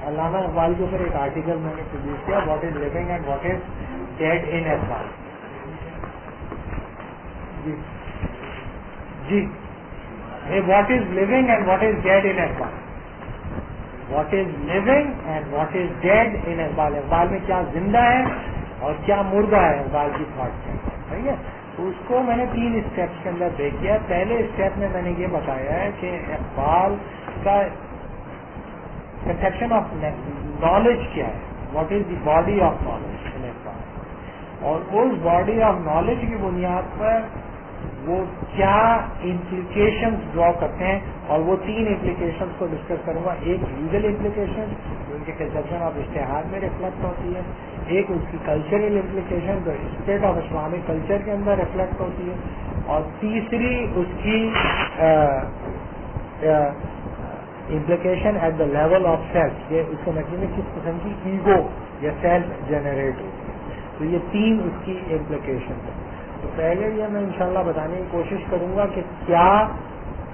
علامہ اقبال کے اوپر ایک آرٹیکل میں نے پبلش کیا, what is living and what is dead in Iqbal. جی what is living and what is dead in Iqbal, what is living and what is dead in Iqbal. Iqbal میں کیا زندہ ہے اور کیا مردہ ہے اقبال کی تھاٹ میں, ٹھیک ہے. تو اس کو میں نے 3 اسٹیپس کے اندر دیکھ کیا. پہلے اسٹیپ میں نے یہ بتایا ہے کہ اقبال کا کنسیپشن آف نالج کیا ہے, what is the body of knowledge in Iqbal, اور اس باڈی آف نالج کی بنیاد پر وہ کیا امپلیکیشنز ڈرا کرتے ہیں, اور وہ 3 امپلیکیشنز کو ڈسکس کروں گا. ایک لیگل امپلیکیشن جو ان کے کنسیپشن آف اشتہار میں ریفلیکٹ ہوتی ہے, ایک اس کی کلچرل امپلیکیشن جو اسپرٹ آف اسلامک کلچر کے اندر ریفلیکٹ ہوتی ہے, اور تیسری اس کی implication at the level of self, یہ اس کے مطلب میں کس قسم کی ایگو یا سیلف جنریٹ ہوتی ہے. تو یہ 3 اس کی امپلیکیشن ہے. تو پہلے یہ میں انشاءاللہ بتانے کی کوشش کروں گا کہ کیا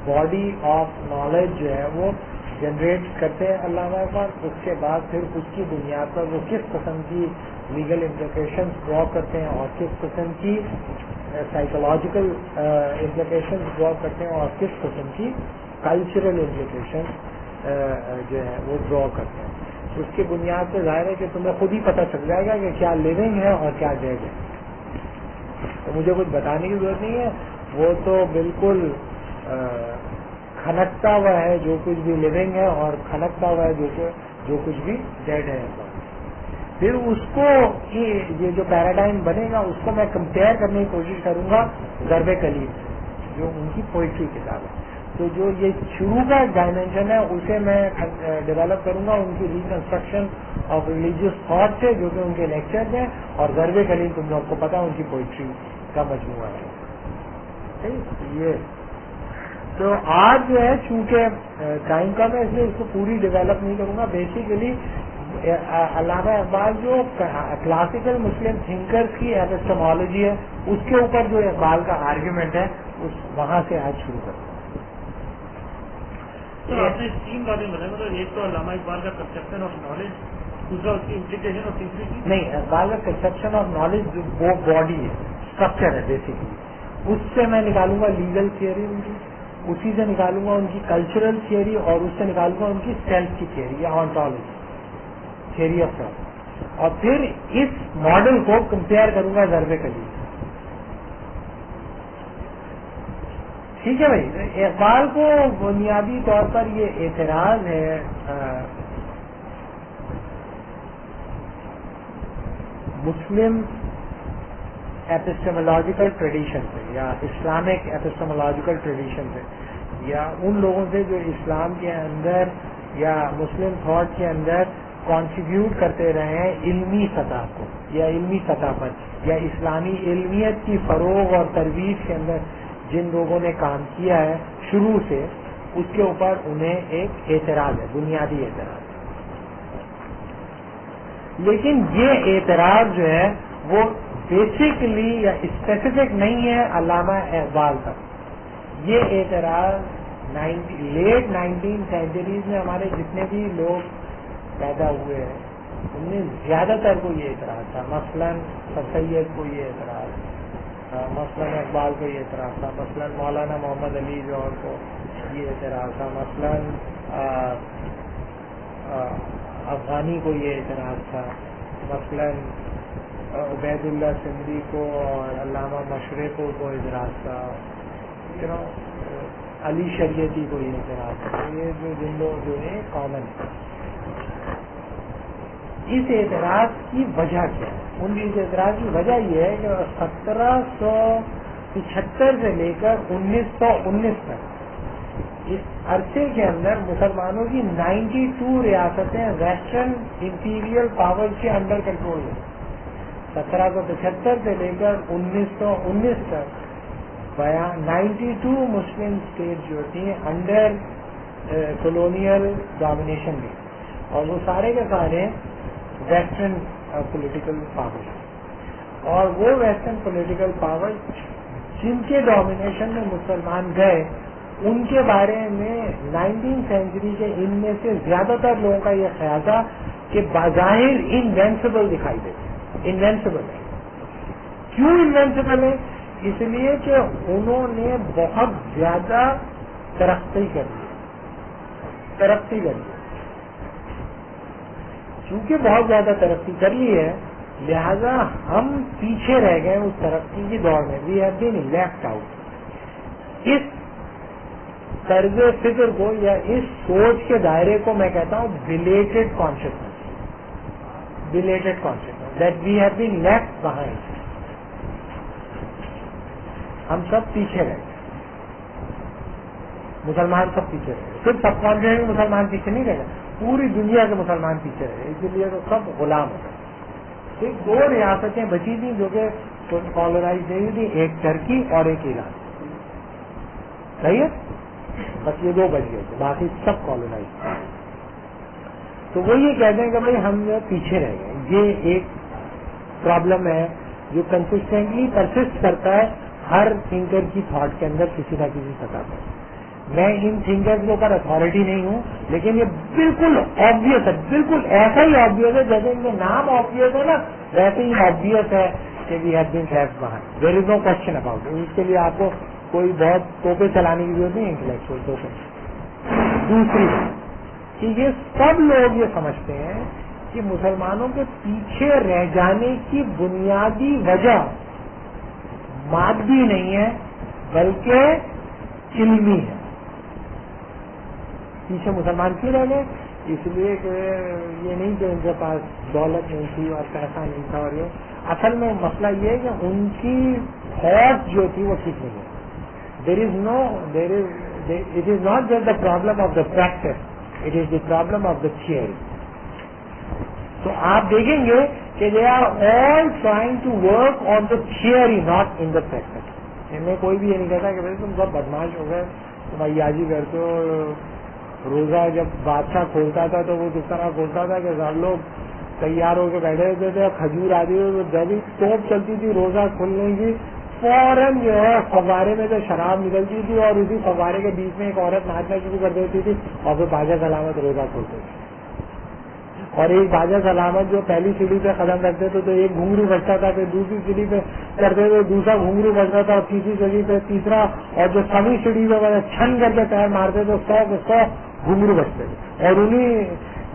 باڈی آف نالج جو ہے وہ جنریٹ کرتے ہیں علامہ اقبال, اس کے بعد پھر اس کی بنیاد پر وہ کس قسم کی لیگل امپلیکیشنز ڈرا کرتے ہیں, اور کس قسم کی سائیکولوجیکل امپلیکیشنز ڈرا کرتے ہیں, اور کس قسم کی کلچرل امپلیکیشن جو ہے وہ ڈرا کرتے ہیں. اس کی بنیاد پہ ظاہر ہے کہ تمہیں خود ہی پتہ چل جائے گا کہ کیا لیونگ ہے اور کیا ڈیڈ ہے. تو مجھے کچھ بتانے کی ضرورت نہیں ہے, وہ تو بالکل کھنکتا ہوا ہے جو کچھ بھی لیونگ ہے, اور کھنکتا ہوا ہے جو کچھ بھی ڈیڈ ہے. پھر اس کو یہ جو پیراڈائم بنے گا اس کو میں کمپیئر کرنے کی کوشش کروں گا ضرب کلیم سے, جو ان کی پوئٹری کتاب ہے. تو جو یہ شروع کا ڈائمینشن ہے اسے میں ڈیولپ کروں گا ان کی ریکنسٹرکشن آف ریلیجیس تھاٹ سے, جو کہ ان کے لیکچر ہیں, اور ضرب کلیم تم لوگ کو پتا ان کی پوئٹری کا مجموعہ ہے. یہ تو آج جو ہے چونکہ ٹائم کم ہے اس لیے اس کو پوری ڈیولپ نہیں کروں گا. بیسیکلی علامہ اقبال جو کلاسیکل مسلم تھنکرز کی ایپسٹمالوجی ہے اس کے اوپر جو اقبال کا آرگیومنٹ ہے وہاں سے آج شروع کرتے ہیں. تو آپ نے 3 باتیں بتائی, مطلب ایک تو علامہ اقبال کا کنسیپشن آف نالج, دوسرا اس کی امپلیکیشن اور تیسری چیز نہیں, اقبال کا کنسیپشن آف نالج وہ باڈی ہے, اسٹرکچر ہے بیسیکلی. اس سے میں نکالوں گا لیگل تھیوری ان کی, اسی سے نکالوں گا ان کی کلچرل تھیوری, اور اس سے نکالوں گا ان کی سیلف کی تھیوری یا آنٹولوجی, تھیوری آف سیلف, اور پھر اس ماڈل کو کمپیئر کروں گا ضرب کلیم. ٹھیک ہے بھائی. اقبال کو بنیادی طور پر یہ اعتراض ہے مسلم ایپسٹمولوجیکل ٹریڈیشن سے, یا اسلامک ایپسٹمولوجیکل ٹریڈیشن سے, یا ان لوگوں سے جو اسلام کے اندر یا مسلم تھاٹ کے اندر کنٹریبیوٹ کرتے رہے ہیں علمی سطح کو, یا علمی سطح پر, یا اسلامی علمیت کی فروغ اور ترویج کے اندر جن لوگوں نے کام کیا ہے شروع سے, اس کے اوپر انہیں ایک اعتراض ہے, بنیادی اعتراض. لیکن یہ اعتراض جو ہے وہ بیسکلی یا اسپیسیفک نہیں ہے علامہ اقبال تک. یہ اعتراض لیٹ 19 سینچریز میں ہمارے جتنے بھی لوگ پیدا ہوئے ہیں ان میں زیادہ تر کو یہ اعتراض تھا. مثلاً سر سید کو یہ اعتراض, مثلاً اقبال کو یہ اعتراض تھا, مثلاً مولانا محمد علی جوہر کو یہ اعتراض تھا, مثلاً افغانی کو یہ اعتراض تھا, مثلاً عبید اللہ سندھی کو اور علامہ مشرق کو اعتراض تھا, علی شریعتی کو یہ اعتراض تھا. یہ جو جن لوگ جو ہے کامن ہے. اس اعتراض کی وجہ کیا ہے؟ ان کی اعتراض کی وجہ یہ ہے کہ 1775 سے لے کر 1919 تک اس عرصے کے اندر مسلمانوں کی 92 ریاستیں ویسٹرن امپیریل پاور کے انڈر کنٹرول ہیں. 1775 سے لے کر 1919 تک 92 مسلم اسٹیٹ جو تھیں انڈر کولونیل ڈومینیشن میں, اور وہ سارے کے سارے ویسٹرن پولیٹیکل پاور, اور وہ ویسٹرن پولیٹیکل پاور جن کے ڈومینیشن میں مسلمان گئے ان کے بارے میں 19 سینچری کے ان میں سے زیادہ تر لوگوں کا یہ خیال تھا کہ بظاہر انوینسیبل دکھائی دیتے. انوینسیبل ہے. کیوں انوینسیبل ہے؟ اس لیے کہ انہوں نے بہت زیادہ ترقی کر لی. چونکہ بہت زیادہ ترقی کر لی ہے لہذا ہم پیچھے رہ گئے اس ترقی کی دوڑ میں. We have been left out. اس طرز فکر کو یا اس سوچ کے دائرے کو میں کہتا ہوں belated consciousness that we have been left behind. ہم سب پیچھے رہ گئے. مسلمان سب پیچھے رہ گئے. صرف سب کانفیڈنٹ مسلمان پیچھے نہیں رہ گئے, پوری دنیا کے مسلمان پیچھے رہ گئے. اسی لیے تو سب غلام ہو گئے. صرف 2 ریاستیں بچی تھیں جو کہ کالونائز نہیں تھی, ایک ٹرکی اور ایک ایران. صحیح ہے, بس یہ 2 بچ گئے تھے, باقی سب کالونائز. تو وہ یہ کہتے ہیں کہ بھائی ہم جو پیچھے رہ گئے. یہ ایک پرابلم ہے جو کنسسٹنٹلی پرسسٹ کرتا ہے ہر تھنکر کی تھاٹ کے اندر کسی نہ کسی سطح پر. میں ان تھنکرز کے اوپر اتھارٹی نہیں ہوں, لیکن یہ بالکل آبویس ہے, بالکل ایسا ہی آبویس ہے جیسے ان کے نام آبویس ہے نا, ویسے ہی آبویس ہے کہ we have been left behind. There is no question about it. اس کے لیے آپ کو کوئی بہت توپے چلانے کی ضرورت نہیں, انٹلیکچوئل توپے. دوسری کہ یہ سب لوگ یہ سمجھتے ہیں کہ مسلمانوں کے پیچھے رہ جانے کی بنیادی وجہ مادی نہیں ہے بلکہ علمی ہے. پیچھے مسلمان کیوں رہ گئے؟ اس لیے کہ یہ نہیں کہ ان کے پاس دولت نہیں تھی اور پیسہ نہیں تھا, اور یہ اصل میں مسئلہ یہ ہے کہ ان کی تھاٹ جو تھی وہ ٹھیک نہیں ہے. It is not just the problem of the practice, it is the problem of the theory. تو آپ دیکھیں گے کہ they are all trying to work on the theory not in the practice. ان میں کوئی بھی یہ نہیں کہتا کہ بھائی تم سب بدماش ہو گئے, تم عیاشی کرتے ہو. روزہ جب بادشاہ کھولتا تھا تو وہ کس طرح کھولتا تھا کہ سب لوگ تیار ہو کے بیٹھے ہوتے تھے, کھجور آتی تھی, تو جب ہی توپ چلتی تھی روزہ کھلنے کی فوراً جو ہے فوارے میں سے شراب نکلتی تھی اور اسی فوارے کے بیچ میں ایک عورت ناچنا شروع کر دیتی تھی اور پھر باجا سلامت روزہ کھولتے تھے. اور ایک باجا سلامت جو پہلی سیڑھی پہ قدم رکھتے تھے تو ایک گھنگرو بجتا تھا, پھر دوسری سیڑھی پہ کرتے تھے دوسرا گھنگرو بجتا تھا, اور تیسری سیڑھی پہ تیسرا, اور جو سبھی سیڑھی پہ چھن کر کے پیر مارتے تھے 100 گھنگرو بجتے تھے. اور انہیں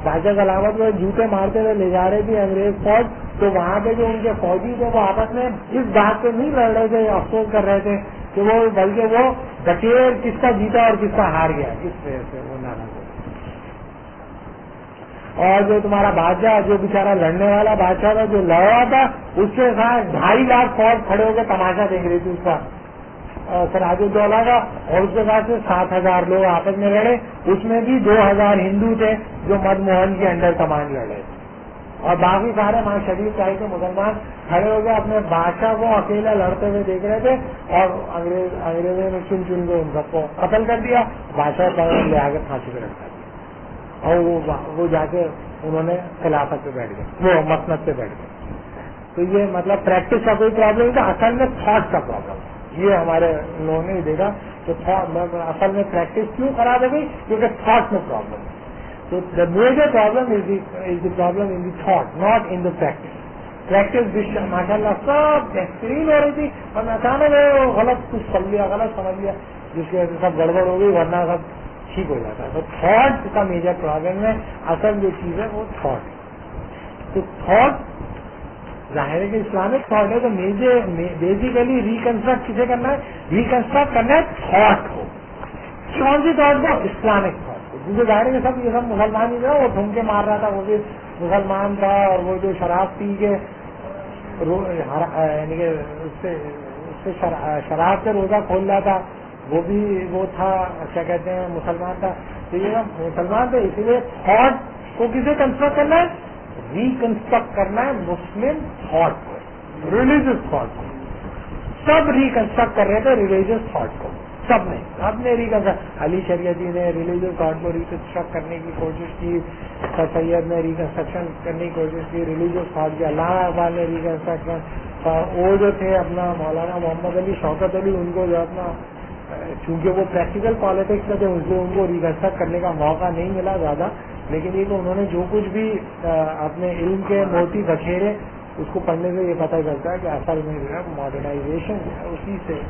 باجا سلامت میں جوتے مارتے ہوئے لے جا رہے تھے انگریز فوج. تو وہاں پہ جو ان کے فوجی تھے وہ آپس میں اس بات پہ نہیں لڑ رہے تھے, افسوس کر رہے تھے کہ وہ, بلکہ وہ بٹیر کس کا جیتا اور کس کا ہار گیا, اس وجہ سے وہ ناراض ہو. اور جو تمہارا بادشاہ جو بیچارہ لڑنے والا بادشاہ تھا جو لڑ رہا تھا, اس کے ساتھ 2.5 لاکھ فوج کھڑے ہو کے تماشا دیکھ رہی تھی اس کا سراج الدولہ کا, اور اس کے ساتھ 7,000 لوگ آپس میں لڑے. اس میں بھی 2,000 ہندو تھے جو مد موہن کے انڈر کمانڈ لڑ رہے تھے, اور باقی سارے وہاں شریف چاہے کے مسلمان کھڑے ہو گئے اپنے بادشاہ کو اکیلا لڑتے ہوئے دیکھ رہے تھے. اور انگریزوں نے چن چن کے ان سب کو قتل کر دیا, بادشاہ لے آ کے پھانسی پہ رکھا دیا, اور وہ جا کے انہوں نے خلافت پہ بیٹھ گئے, وہ مسند پہ بیٹھ گئے. تو یہ مطلب پریکٹس کا کوئی پرابلم نہیں تھا, اصل میں تھاٹ کا پرابلم. یہ ہمارے لوگوں نے دیکھا کہ اصل میں پریکٹس کیوں خراب ہے گئی, کیونکہ تھاٹ میں پرابلم ہے. تو the major problem is the problem in the thought, not in the practice. Practice ماشاء اللہ سب بہترین ہو رہی تھی, اور اچانک غلط کچھ کر لیا, غلط سمجھ لیا, جس کی وجہ سے سب گڑبڑ ہو گئی, ورنہ سب ٹھیک ہو جاتا ہے. تو تھاٹ کا میجر پرابلم ہے. اصل جو چیز ہے وہ تھاٹ. تو تھاٹ ظاہر ہے کہ اسلامک تھاٹ ہے, تو بیسیکلی ریکنسٹرکٹ کسے کرنا ہے, ریکنسٹرکٹ کرنا ہے تھاٹ کو. کون سی تھاٹ کو؟ اسلامک تھاٹ کو. جسے ظاہر ہے کہ یہ سب مسلمان ہی تھا, وہ ٹھمکے مار رہا تھا وہ بھی مسلمان تھا, اور وہ جو شراب پی کے یعنی کہ اس سے شراب سے روزہ کھول رہا تھا وہ بھی وہ تھا, کیا کہتے ہیں, مسلمان تھا. تو یہ مسلمان تھے, اسی لیے تھاٹ کو کسے کنسٹرکٹ کرنا ہے, ریکنسٹرکٹ کرنا ہے مسلم تھاٹ کو, ریلیجیس تھاٹ کو. سب ریکنسٹرکٹ کر رہے تھے ریلیجیس تھاٹ کو, سب نے ریکنسٹرکٹ. علی شریعتی نے ریلیجیس تھاٹ کو ریکنسٹرکٹ کرنے کی کوشش کی, سر سید نے ریکنسٹرکشن کرنے کی کوشش کی ریلیجیس تھاٹ کی, علامہ اقبال نے ریکنسٹرکشن, وہ جو تھے اپنا مولانا محمد علی شوکت علی, ان کو جو اپنا چونکہ وہ پریکٹیکل پالیٹکس میں تھے اس لیے ان کو ریکنسٹرکٹ کرنے کا موقع نہیں ملا زیادہ، لیکن یہ کہ انہوں نے جو کچھ بھی اپنے علم کے موتی بکھیرے اس کو پڑھنے سے یہ پتہ چلتا ہے کہ اصل میں جو ہے ماڈرنائزیشن جو ہے اسی سے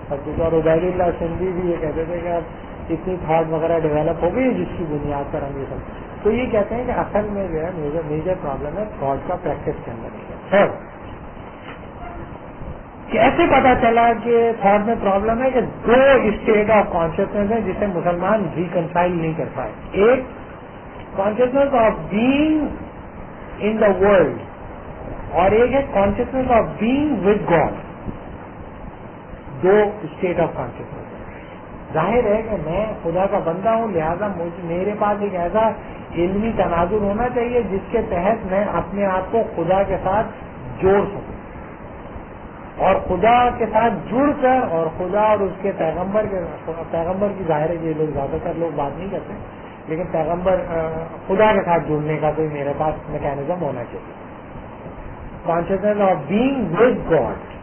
سب کچھ. اور عبید اللہ سندھی بھی یہ کہتے تھے کہ اب اتنی تھاٹ وغیرہ ڈیولپ ہو گئی جس کی بنیاد پر ہم یہ سب، تو یہ کہتے ہیں کہ اصل میں جو ہے میجر پرابلم ہے تھاٹ کا پریکٹس کے اندر نہیں ہے. کیسے پتا چلا کہ تھاٹ میں پرابلم ہے؟ کہ دو اسٹیٹ آف کانشیسنیس ہے جسے مسلمان ریکنسائل نہیں کر پائے. ایک consciousness of being in the world اور ایک ہے consciousness of being with God. دو اسٹیٹ آف کانشیسنیس. ظاہر ہے کہ میں خدا کا بندہ ہوں، لہذا میرے پاس ایک ایسا علمی تناظر ہونا چاہیے جس کے تحت میں اپنے آپ کو خدا کے ساتھ جوڑ سکوں، اور خدا کے ساتھ جڑ کر اور خدا اور اس کے پیغمبر کی ظاہر ہے یہ لوگ زیادہ تر لوگ بات نہیں کرتے، لیکن پیغمبر خدا کے ساتھ جڑنے کا کوئی میرے پاس میکینزم ہونا چاہیے. Consciousness of being with God.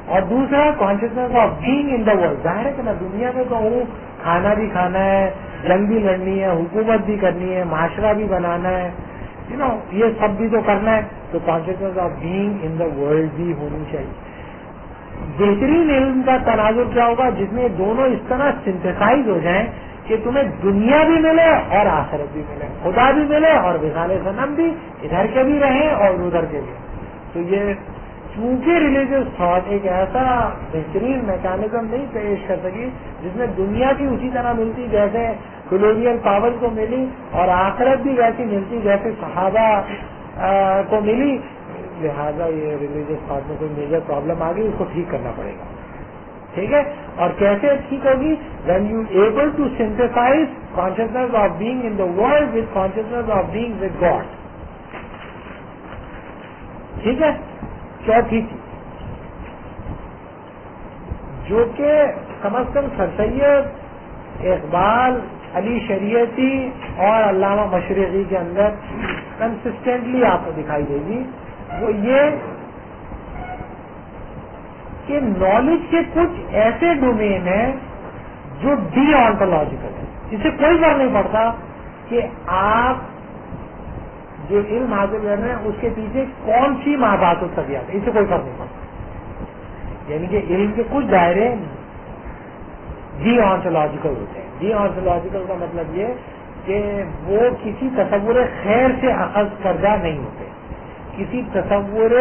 اور دوسرا consciousness of being in the world. ظاہر ہے کہ میں دنیا میں تو ہوں، کھانا بھی کھانا ہے، جنگ بھی لڑنی ہے، حکومت بھی کرنی ہے، معاشرہ بھی بنانا ہے، یہ سب بھی تو کرنا ہے. تو consciousness of being in the world بھی ہونی چاہیے. بہترین علم کا تناظر کیا ہوگا؟ جس میں دونوں اس طرح سنتھیسائز ہو جائیں کہ تمہیں دنیا بھی ملے اور آخرت بھی ملے، خدا بھی ملے اور وصال صنم بھی، ادھر کے بھی رہیں اور ادھر کے بھی. تو یہ چونکہ ریلیجیس تھاٹ ایک ایسا بہترین میکینزم نہیں پیش کر سکی جس میں دنیا بھی اسی طرح ملتی جیسے کلونیل پاور کو ملی اور آخرت بھی ویسی ملتی جیسے صحابہ کو ملی، لہذا یہ ریلیجیس تھاٹ میں کوئی میجر پرابلم آ گئی، اس کو ٹھیک کرنا پڑے گا. ٹھیک ہے؟ اور کیسے ٹھیک ہوگی؟ When you able to synthesise consciousness of being in the world with consciousness of being with God. ٹھیک ہے؟ چوتھی چیز جو کہ کم از کم سر سید اقبال، علی شریعتی اور علامہ مشرقی کے اندر کنسسٹنٹلی آپ کو دکھائی دے گی، وہ یہ کہ نالج کے کچھ ایسے ڈومین ہیں جو ڈی آنٹولوجیکل ہے. اس سے کوئی فرق نہیں پڑتا کہ آپ جو علم حاصل کر رہے ہیں اس کے پیچھے کون سی مابعث الطبیعت ہے، اس سے کوئی فرق نہیں پڑتا. یعنی کہ علم کے کچھ دائرے ڈی آنٹولوجیکل ہوتے ہیں. ڈی آنٹولوجیکل کا مطلب یہ کہ وہ کسی تصور خیر سے اخذ کردہ نہیں ہوتے، کسی تصور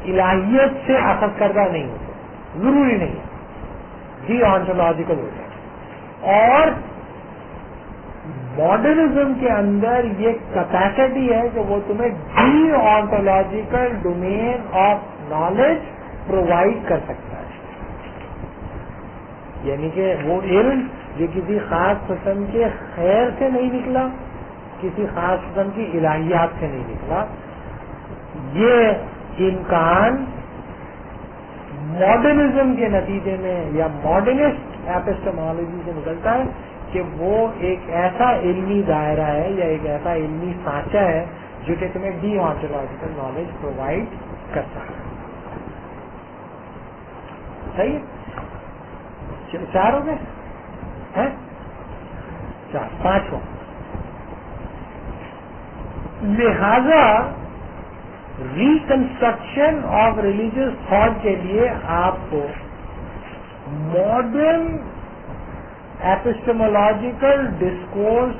الہیت سے اخذ کردہ نہیں ہوتے، ضروری نہیں ہے، ڈی آنٹولوجیکل ہوتے ہیں. اور ماڈرنزم کے اندر یہ کیپیسٹی ہے کہ وہ تمہیں D ontological domain of knowledge provide کر سکتا ہے. یعنی کہ وہ علم جو کسی خاص قسم کے خیر سے نہیں نکلا، کسی خاص قسم کی الہیات سے نہیں نکلا، یہ امکان ماڈرنزم کے نتیجے میں یا ماڈرنسٹ ایپسٹمالوجی سے نکلتا ہے کہ وہ ایک ایسا علمی دائرہ ہے یا ایک ایسا علمی سانچہ ہے جو کہ تمہیں ڈی آنٹولوجیکل نالج پرووائڈ کرتا ہے. صحیح ہے؟ 4 ہو گئے ہیں؟ 4 5 ہو. لہذا ریکنسٹرکشن آف ریلیجیس تھاٹ کے لیے آپ کو ماڈرن ایپسٹمولوجیکل ڈسکورس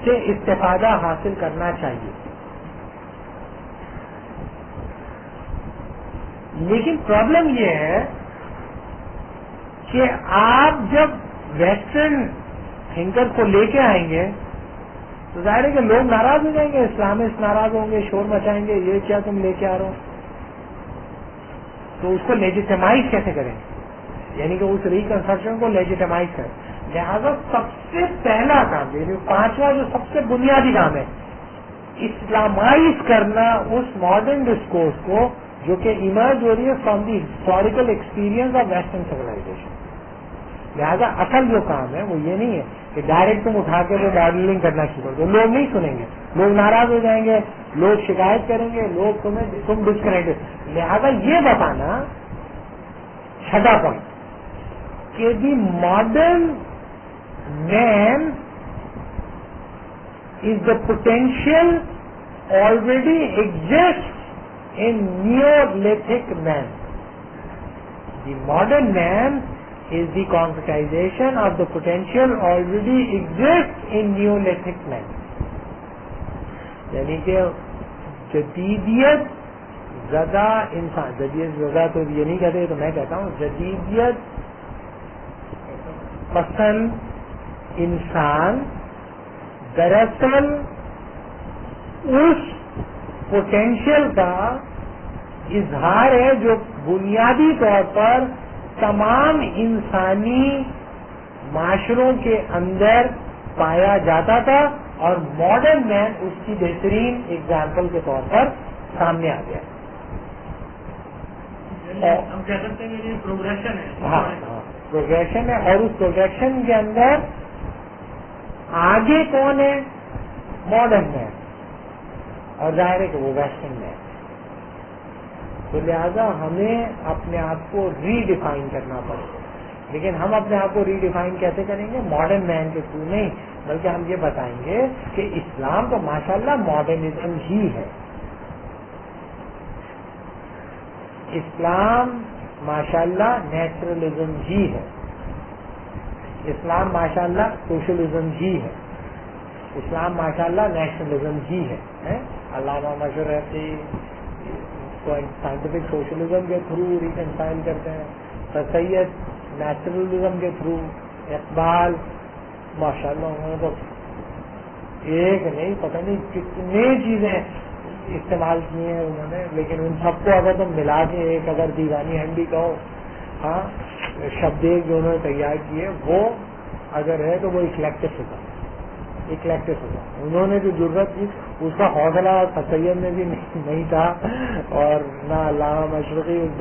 سے استفادہ حاصل کرنا چاہیے. لیکن پرابلم یہ ہے کہ آپ جب ویسٹرن تھنکر کو لے کے آئیں گے تو ظاہر ہے کہ لوگ ناراض ہو جائیں گے، اسلامسٹ ناراض ہوں گے، شور مچائیں گے، یہ کیا تم لے کے آ رہے ہو. تو اس کو لیجیٹمائز کیسے کریں؟ یعنی کہ اس ریکنسٹرکشن کو لیجیٹمائز کریں. لہذا سب سے پہلا کام، یعنی 5واں جو سب سے بنیادی کام ہے، اسلامائز کرنا اس ماڈرن ڈسکورس کو جو کہ ایمرج ہو رہی ہے from the historical experience of western civilisation. لہذا اصل جو کام ہے وہ یہ نہیں ہے کہ ڈائریکٹ تم اٹھا کے وہ ماڈلنگ کرنا شروع کر دو. لوگ نہیں سنیں گے، لوگ ناراض ہو جائیں گے، لوگ شکایت کریں گے، لوگ تم ڈسکنیکٹ. لہذا یہ بتانا چھٹا پوائنٹ کہ the modern man is the potential already exists in Neolithic man. The modern man is the concretization of the potential already exists in Neolithic man. یعنی کہ جدیدیت زدہ انسان، جدیدیت زدہ تو یہ نہیں کہتے تو میں کہتا ہوں جدیدیت پسند انسان دراصل اس پوٹینشیل کا اظہار ہے جو بنیادی طور پر تمام انسانی معاشروں کے اندر پایا جاتا تھا اور ماڈرن مین اس کی بہترین اگزامپل کے طور پر سامنے آ گیا. ہم کہہ سکتے ہیں کہ یہ پروگریشن ہے. ہاں پروگریشن ہے، اور اس پروگریشن کے اندر آگے کون ہے؟ ماڈرن مین، اور ظاہر ہے کہ وہ ویسٹرن مین. تو لہذا ہمیں اپنے آپ کو ری ڈیفائن کرنا پڑے گا، لیکن ہم اپنے آپ کو ری ڈیفائن کیسے کریں گے؟ ماڈرن مین کے تھرو نہیں، بلکہ ہم یہ بتائیں گے کہ اسلام تو ماشاءاللہ ماڈرنزم ہی ہے. اسلام ماشاءاللہ نیچرلزم ہی ہے. اسلام ماشاءاللہ سوشلزم ہی ہے. اسلام ماشاءاللہ نیشنلزم ہی ہے. علامہ مشہور رہتی سائنٹیفک سوشلزم کے تھرو ریکنسائل کرتے ہیں، سر سید نیچرلزم کے تھرو، اقبال ماشاءاللہ انہوں نے تو ایک نہیں پتہ نہیں کتنے چیزیں استعمال کی ہیں انہوں نے، لیکن ان سب کو اگر تم ملا کے ایک اگر دیوانی ہنڈی کہو، ہاں شبد جو انہوں نے تیار کیے وہ اگر ہے تو وہ اکلیکٹسزم انہوں نے جو ضرورت تھی اس کا حوصلہ سید میں بھی نہیں تھا، اور نہ علامہ مشرقی اس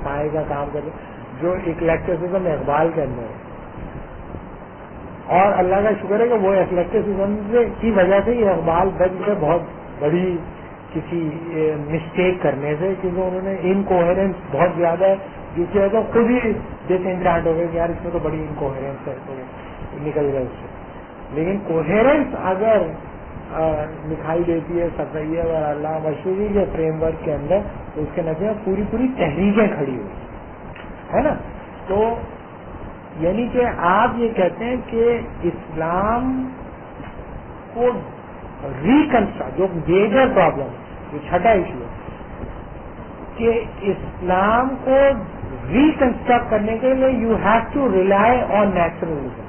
پائے کا کام کرتے جو اکلیکٹسزم اقبال کے اندر ہے. اور اللہ کا شکر ہے کہ وہ اکلیکٹسزم کی وجہ سے یہ اقبال بچ گئے بہت بڑی کسی مسٹیک کرنے سے، کیونکہ انہوں نے انکوہرنس بہت زیادہ ہے جو کہ تو خود ہی ڈس انٹرانٹ ہو گئے کہ یار اس میں تو بڑی انکوہرنس ہے تو نکل گئے اس سے. لیکن کوہیرنس اگر دکھائی دیتی ہے سید اور علامہ مشہوری کے فریم ورک کے اندر تو اس کے نتیجے میں پوری تحریکیں کھڑی ہوئی ہے نا. تو یعنی کہ آپ یہ کہتے ہیں کہ اسلام کو ریکنسٹرکٹ، جو میجر پرابلم جو چھٹا ایشو ہے کہ اسلام کو ریکنسٹرکٹ کرنے کے لیے you have to rely on naturalism.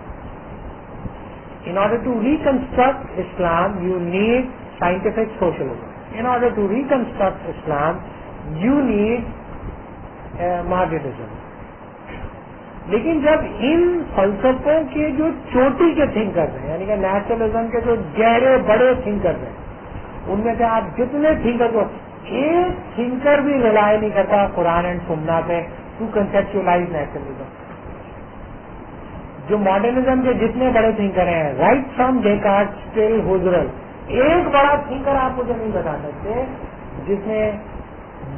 In order to reconstruct Islam, you need scientific socialism. In order to reconstruct Islam, you need Marxism. لیکن جب ان فلسفوں کے جو چوٹی کے تھنکر ہیں، یعنی کہ نیشنلزم کے جو گہرے بڑے تھنکر ہیں، ان میں سے آپ جتنے تھنکر کو ایک تھنکر بھی ریلائی نہیں کرتا قرآن اینڈ سننا پہ ٹو کنسپچولائز نیشنلزم. جو ماڈرنزم کے جتنے بڑے تھنکر ہیں، رائٹ فرام ڈیکارٹس ٹل ہزرل، ایک بڑا تھنکر آپ مجھے نہیں بتا سکتے جس نے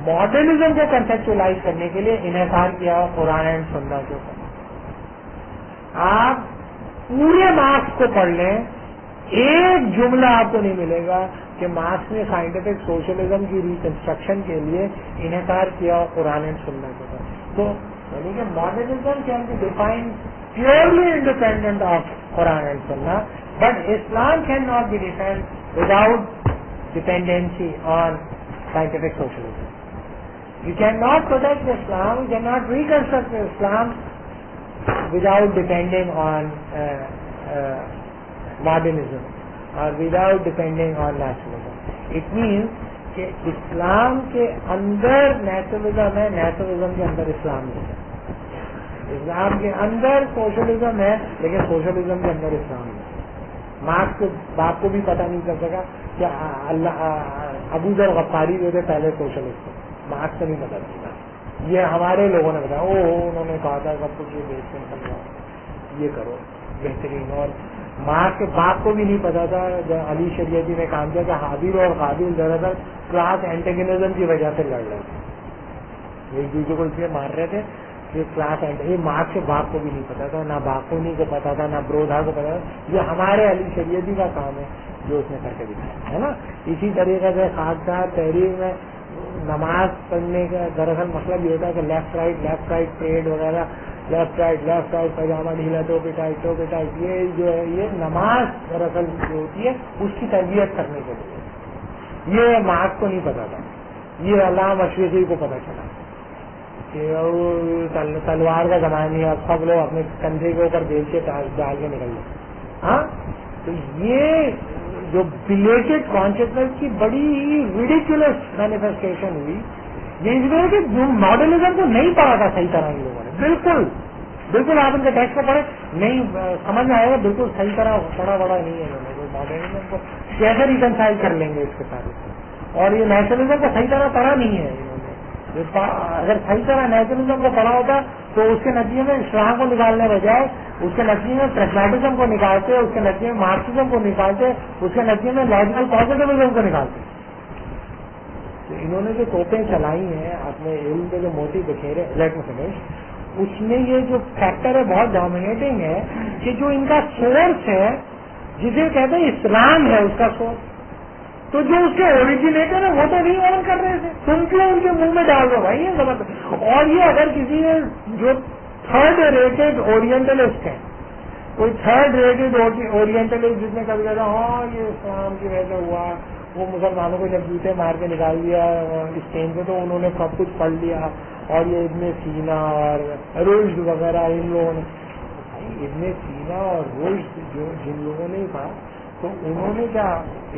ماڈرنزم کو کنسپچولائز کرنے کے لیے انحصار کیا قرآن اینڈ سنت کے اوپر. آپ پورے مارکس کو پڑھ لیں، ایک جملہ آپ کو نہیں ملے گا کہ مارکس نے سائنٹیفک سوشلزم کی ریکنسٹرکشن کے لیے انحصار کیا قرآن اینڈ سنت کے اوپر. تو یعنی کہ modernism can be defined purely independent of Quran and Sunnah, but Islam cannot be defined without dependency on scientific socialism. You cannot protect Islam, you cannot reconstruct Islam without depending on modernism or without depending on nationalism. It means کہ اسلام کے اندر nationalism ہے، nationalism کے اندر اسلام نہیں ہے. اسلام کے اندر socialism ہے لیکن socialism کے اندر اسلام ہے. مارکس کو باپ کو بھی پتہ نہیں چل سکا کہ ابو ذر غفاری جو تھے پہلے سوشلسٹ تھے، مارکس کو نہیں پتا چلتا. یہ ہمارے لوگوں نے بتایا، انہوں نے کہا تھا سب کچھ یہ بیچ سمجھاؤ یہ کرو بہترین. اور مارکس کے باپ کو بھی نہیں پتا تھا جب علی شریعتی نے کام کیا کہ حابیل اور قابل دراصل کلاس اینٹیگنزم کی وجہ سے لڑ رہے تھے، ایک دوسرے کو اس لیے مار رہے تھے یہ کلاس اینڈ یہ مارکس کے باپ کو بھی نہیں پتا تھا، نہ باقونی کو پتا تھا، نہ برودھا کو پتا تھا. یہ ہمارے علی شریعتی کا کام ہے جو اس نے کر کے دکھایا ہے نا. اسی طریقے سے خاص تحریر میں نماز پڑھنے کا دراصل مطلب یہ ہوتا ہے کہ لیفٹ رائٹ پریڈ وغیرہ، لیفٹ رائٹ پاجامہ ڈھیلا ٹوپی ٹائٹ یہ جو ہے یہ نماز دراصل جو ہوتی ہے اس کی تربیت کرنے کے لیے. یہ مارکس کو نہیں پتا تھا، یہ علامہ مشرقی کو پتا چلا کہ تلوار کا زمانہ نہیں ہے، اب سب لوگ اپنے کندھے کے اوپر بیل کے ڈال کے نکل گئے. ہاں تو یہ جو بلیٹڈ کانشیسنس کی بڑی ریڈیکولس مینیفیسٹیشن ہوئی، یہ اس لیے کہ جو ماڈرنزم کو نہیں پڑھا تھا صحیح طرح ان لوگوں نے، بالکل آپ ان کے ٹیکسٹ کو پڑھے نہیں سمجھ میں آئے گا، بالکل صحیح طرح پڑھا نہیں ہے انہوں نے. ماڈرنزم کو کیسے ریکنسائل کر لیں گے اس کے ساتھ، اور یہ نیشنلزم کو صحیح طرح پڑھا نہیں ہے انہوں نے. اگر صحیح طرح نیشنلزم کو پڑھا ہوتا تو اس کے نتیجے میں اسلام کو نکالنے بجائے اس کے نتیجے میں پریگمیٹزم کو نکالتے، اس کے نتیجے میں مارکسزم کو نکالتے، اس کے نتیجے میں لاجیکل پازیٹیوزم کو نکالتے. تو انہوں نے جو توپیں چلائی ہیں اپنے علم کے جو موتی بکھیرے لیٹ می فنش، اس میں یہ جو فیکٹر ہے بہت ڈومینیٹنگ ہے کہ جو ان کا سورس ہے جسے کہتے ہیں اسلام ہے اس کا سورس، تو جو اس کے اوریجنیٹر ہیں وہ تو نہیں آن کر رہے تھے، تم کیوں ان کے منہ میں ڈال دو بھائی یہ غلط. اور یہ اگر کسی نے جو تھرڈ ریٹڈ اورینٹلسٹ ہے، کوئی تھرڈ ریٹڈ اورینٹلسٹ جس نے کبھی کہا ہاں یہ اسلام کی وجہ سے ہوا، وہ مسلمانوں کو جب جوتے مار کے نکال دیا اسٹین پہ تو انہوں نے سب کچھ پڑھ لیا، اور یہ ابن سینا اور رشد وغیرہ ان لوگوں نے، ابن سینا اور رشد جو جن لوگوں نے کہا تو انہوں نے کیا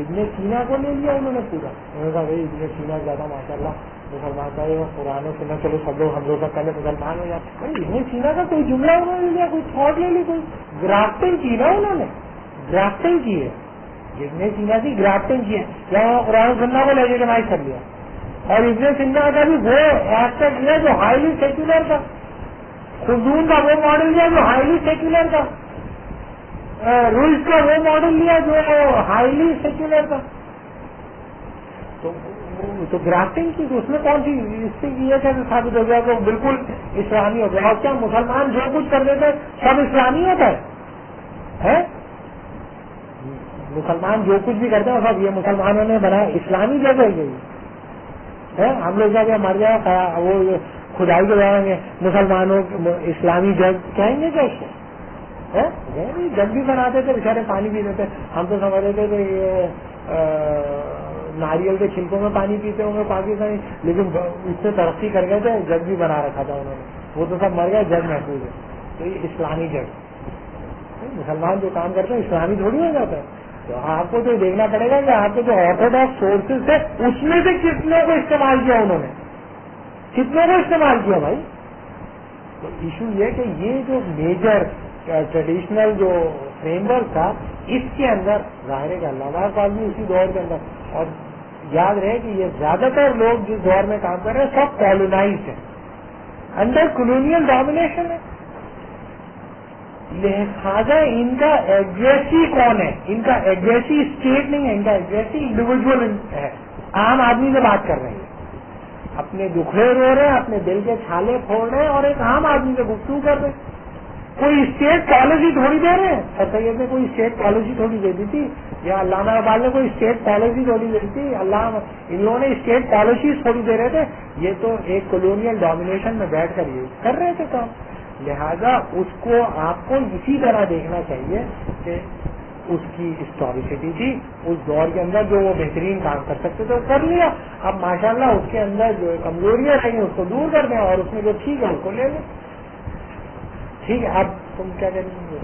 ابن سینا کو لے لیا، انہوں نے پورا، انہوں نے کہا بھائی ابن سینا زیادہ ماشاء اللہ مسلمان کا قرآن و سنت، چلو سب لوگ ہم لوگ کا پہلے مسلمان ہو جاتے. ابن سینا کا کوئی جملہ انہوں نے لیا، کوئی تھاٹ لے لی، کوئی گرافٹنگ کی نا انہوں نے، گرافٹنگ کی ہے. ابن سینا کی گرافٹنگ کی ہے، یا قرآن و سنت کو لیجیٹمائز کر لیا. اور ابن سینا کا بھی وہ ایسپیکٹ لیا جو ہائیلی سیکولر تھا، خزون کا وہ ماڈل لیا جو ہائیلی سیکولر تھا، رولز کا وہ ماڈل لیا جو ہائیلی سیکولر تھا. تو گرافٹنگ کی اس میں کون سی اس سے یہ کیسے ثابت ہو گیا کہ بالکل اسلامی ہو گیا؟ اور کیا مسلمان جو کچھ کر دیتے سب اسلامی ہوتا ہے؟ مسلمان جو کچھ بھی کرتے ہیں سب یہ مسلمانوں نے بنایا، اسلامی جگہ گئی ہے. ہم لوگ جا کے مر جائے وہ خدائی کے جائیں گے مسلمانوں اسلامی جگ کہیں گے کیا اس کو؟ جگ بھی بناتے تھے بیچارے، پانی پیتے تھے، ہم تو سمجھتے تھے کہ یہ ناریل کے چھلکوں میں پانی پیتے ہوں گے پاکستانی، لیکن اس سے ترقی کر گئے تھے، جگ بھی بنا رکھا تھا انہوں نے، وہ تو سب مر گئے، جگ محفوظ ہے. تو یہ اسلامی جگ، مسلمان جو کام کرتے ہیں اسلامی تھوڑی ہو جاتا ہے. تو آپ کو تو دیکھنا پڑے گا کہ آپ کے جو آرتھوڈاکس سورسز تھے اس میں سے کتنے کو استعمال کیا انہوں نے، کتنے کو استعمال کیا بھائی. تو ایشو یہ کہ یہ جو میجر ٹریڈیشنل جو فریم ورک تھا اس کے اندر ظاہر ہے کہ علامہ اقبال بھی اسی دور کے اندر، اور یاد رہے کہ یہ زیادہ تر لوگ جس دور میں کام کر رہے ہیں سب کالونائزڈ ہیں، انڈر کولونیل ڈومینیشن ہے. لہذا ان کا ایگریسی کون ہے؟ ان کا ایگریسی اسٹیٹ نہیں ہے، ان کا ایگریسی انڈیویجل ہے. عام آدمی سے بات کر رہے ہیں، اپنے دکھڑے رو رہے ہیں، اپنے دل کے چھالے پھوڑ رہے ہیں، اور ایک عام آدمی سے گفتگو کر رہے ہیں. کوئی اسٹیٹ پالیسی تھوڑی دے رہے ہیں، سر سید نے کوئی اسٹیٹ پالیسی تھوڑی دے دی تھی، یا علامہ اقبال نے کوئی اسٹیٹ پالیسی تھوڑی دے دی تھی، ان لوگوں نے اسٹیٹ پالیسیز تھوڑی دے رہے تھے. یہ تو ایک کولونیل ڈومینیشن میں بیٹھ کر یہ کر رہے تھے کام. لہذا اس کو آپ کو اسی طرح دیکھنا چاہیے کہ اس کی ہسٹوریسٹی تھی اس دور کے اندر، جو وہ بہترین کام کر سکتے تھے وہ کر لیا. اب ماشاءاللہ اس کے اندر جو کمزوریاں رہی ہیں اس کو دور کر دیں، اور اس میں جو ٹھیک ہے اس کو لے لیں. ٹھیک ہے، اب تم کیا کریں گے؟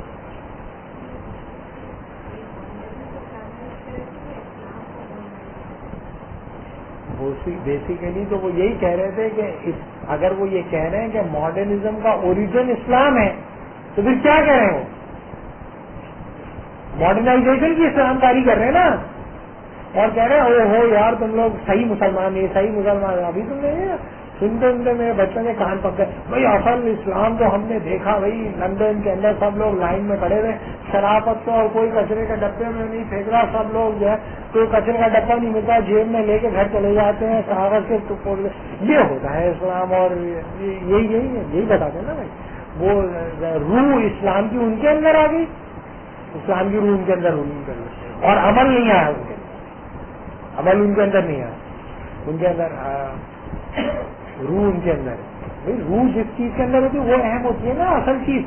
بیسیکلی تو وہ یہی کہہ رہے تھے کہ اگر وہ یہ کہہ رہے ہیں کہ ماڈرنزم کا اوریجن اسلام ہے تو پھر کیا کہہ رہے ہو؟ ماڈرنائزیشن کی اسلام کاری کر رہے ہیں نا، اور کہہ رہے ہیں او ہو یار تم لوگ صحیح مسلمان نہیں، صحیح مسلمان. ابھی تم نے سنتے سنتے میرے بچوں کے کان پک گئے. بھائی اصل اسلام تو ہم نے دیکھا بھائی لندن کے اندر سب لوگ لائن میں کھڑے ہوئے شرافت سے, اور کوئی کچرے کے ڈبے میں نہیں پھینک رہا, سب لوگ جو ہے کوئی کچرے کا ڈبہ نہیں ملتا جیب میں لے کے گھر چلے جاتے ہیں کاغذ کے ٹکڑ. یہ ہوتا ہے اسلام, اور یہی بتاتے ہیں نا بھائی. وہ روح اسلام کی ان کے اندر آ گئی, اسلام کی روح ان کے اندر اور عمل نہیں آیا ان کے اندر, عمل ان کے اندر نہیں آیا, ان کے اندر روح ان کے اندر ہے. روح جس چیز کے اندر ہوتی ہے وہ اہم ہوتی ہے نا, اصل چیز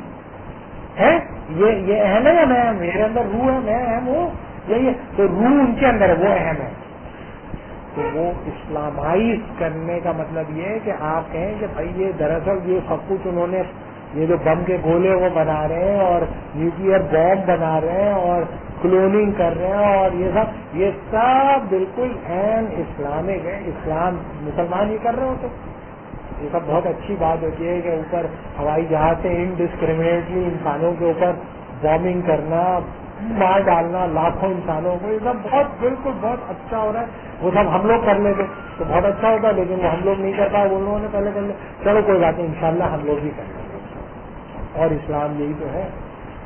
ہے یہ اہم ہے, یا میں میرے اندر روح ہے میں اہم ہوں, یہی ہے. تو روح ان کے اندر ہے وہ اہم ہے. تو وہ اسلامائز کرنے کا مطلب یہ ہے کہ آپ کہیں کہ بھائی یہ دراصل یہ سب کچھ انہوں نے یہ جو بم کے گولے وہ بنا رہے ہیں اور نیوکلیئر بام بنا رہے ہیں اور کلوننگ کر رہے ہیں اور یہ سب بالکل عین اسلامک ہے. اسلام مسلمان ہی کر رہے ہوتے. یہ سب بہت اچھی بات ہوتی ہے کہ اوپر ہوائی جہاز سے انڈسکریمنیٹلی انسانوں کے اوپر بامبنگ کرنا, مار ڈالنا لاکھوں انسانوں کو, یہ سب بہت بالکل بہت اچھا ہو رہا ہے. وہ سب ہم لوگ کر لیتے تو بہت اچھا ہوتا, لیکن وہ ہم لوگ نہیں کر پائے, وہ لوگوں نے پہلے کر لیا. چلو کوئی بات نہیں, انشاءاللہ ہم لوگ بھی کر لیں گے. اور اسلام یہی تو ہے.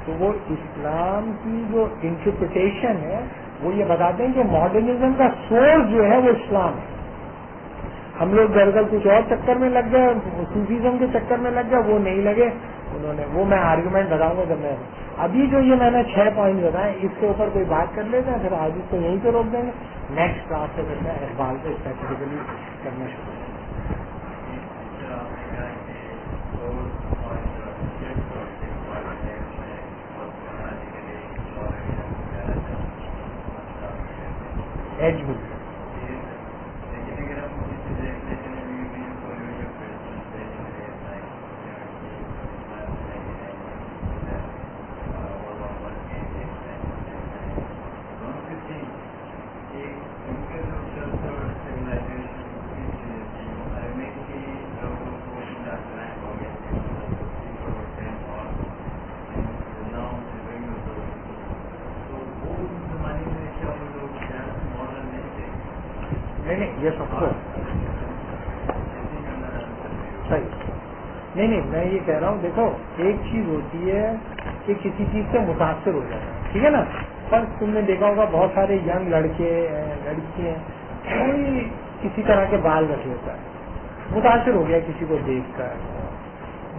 تو وہ اسلام کی جو انٹرپریٹیشن ہے وہ یہ بتاتے ہیں کہ ماڈرنزم کا سورس جو ہے وہ اسلام ہے. ہم لوگ دراصل کچھ اور چکر میں لگ گئے, صوفیزم کے چکر میں لگ گئے, وہ نہیں لگے انہوں نے. وہ میں آرگومنٹ بتاؤں گا جب میں ابھی جو یہ میں نے 6 پوائنٹ بتائے اس کے اوپر کوئی بات کر لیتے ہیں, پھر آج اس کو یہیں پہ روک دیں گے. نیکسٹ کلاس سے پھر میں اقبال سے اسپیسیفکلی کرنا شروع کروں. ایج بھی یہ سب کو صحیح نہیں, میں یہ کہہ رہا ہوں دیکھو ایک چیز ہوتی ہے کہ کسی چیز سے متاثر ہو جاتا ہے, ٹھیک ہے نا. پر تم نے دیکھا ہوگا بہت سارے ینگ لڑکے لڑکیاں کوئی کسی طرح کے بال رکھ لیتا ہے, متاثر ہو گیا کسی کو دیکھ کر,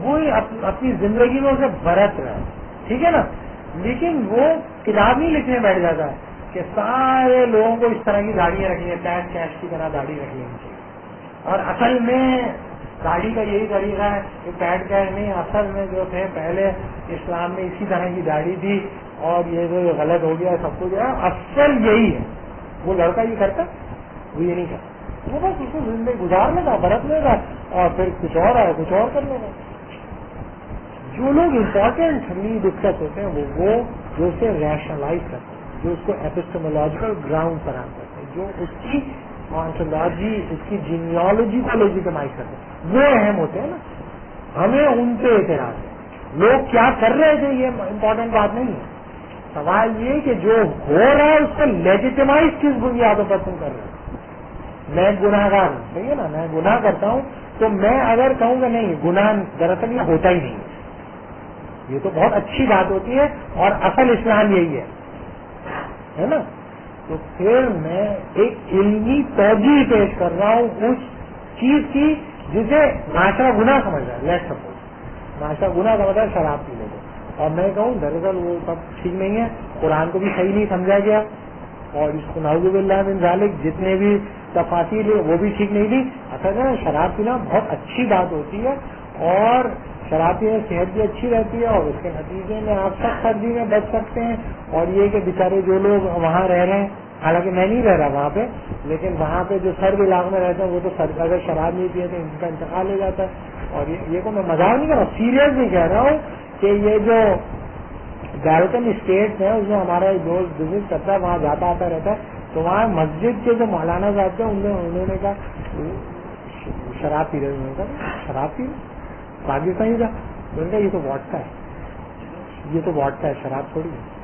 وہی اپنی زندگی میں اسے برت رہا ہے, ٹھیک ہے نا. لیکن وہ کتاب نہیں لکھنے بیٹھ جاتا ہے کہ سارے لوگوں کو اس طرح کی داڑیاں رکھنی ہے, پیٹ کیش کی طرح داڑھی رکھنی ہے. اور اصل میں داڑھی کا یہی طریقہ ہے کہ پیٹ کیش نہیں, اصل میں جو تھے پہلے اسلام میں اسی طرح کی داڑھی تھی اور یہ جو غلط ہو گیا سب کچھ ہے, اصل یہی ہے. وہ لڑکا یہ کرتا, وہ یہ نہیں کرتا, وہ بس اس کو زندگی گزار لے گا, برت لے گا اور پھر کچھ اور آئے کچھ اور کر لے گا. جو لوگ امپورٹینٹلی ڈسکس ہوتے ہیں وہ جو اسے ریشنلائز کرتے ہیں, جو اس کو ایپسٹمولوجیکل گراؤنڈ فراہم کرتے ہیں, جو اس کی آنٹولوجی اس کی جینیالوجی کو لیجیٹمائز کرتے ہیں, وہ اہم ہوتے ہیں نا. ہمیں ان پہ اعتراض ہے. لوگ کیا کر رہے تھے یہ امپورٹنٹ بات نہیں ہے. سوال یہ کہ جو ہو رہا ہے اس کو لیجیٹمائز کس بنیادوں پر تم کر رہے ہو. میں گناہ گار ہوں, صحیح ہے نا, میں گناہ کرتا ہوں تو میں اگر کہوں کہ نہیں گناہ دراصل یہ ہوتا ہی نہیں ہے, یہ تو بہت اچھی بات ہوتی ہے اور اصل اسلام یہی ہے نا. تو پھر میں ایک علمی توجہ پیش کر رہا ہوں اس چیز کی جسے معاشرہ گناہ سمجھ رہا ہے. لیٹ سپوز معاشرہ گناہ سمجھ رہا ہے شراب پینے کو, اور میں کہوں دراصل وہ سب ٹھیک نہیں ہے, قرآن کو بھی صحیح نہیں سمجھا گیا, اور اس کو نعوذ باللہ من ذالک جتنے بھی تفاصیل وہ بھی ٹھیک نہیں تھی. اصل میں شراب پینا بہت اچھی بات ہوتی ہے اور شراب پینے صحت بھی اچھی رہتی ہے اور اس کے نتیجے میں آپ سب سردی میں بچ سکتے ہیں. اور یہ کہ بیچارے جو لوگ وہاں رہ رہے ہیں, حالانکہ میں نہیں رہ رہا وہاں پہ, لیکن وہاں پہ جو سرد علاقے میں رہتے ہیں وہ تو اگر شراب نہیں پیے تو ان کا انتقال ہو جاتا ہے. اور یہ کو میں مذاق نہیں کر رہا, سیریس نہیں کہہ رہا ہوں کہ یہ جو گالکن اسٹیٹ ہے اس میں ہمارا ایک دوست وزٹ کرتا ہے, وہاں جاتا آتا رہتا ہے, تو وہاں مسجد کے جو مولانا صاحب تھے انہوں نے کہا شراب پی رہے, انہوں نے کہا شراب پی رہے پاکستانی کا, انہوں نے کہا یہ تو واٹکا ہے, یہ تو واٹکا ہے, شراب تھوڑی ہے.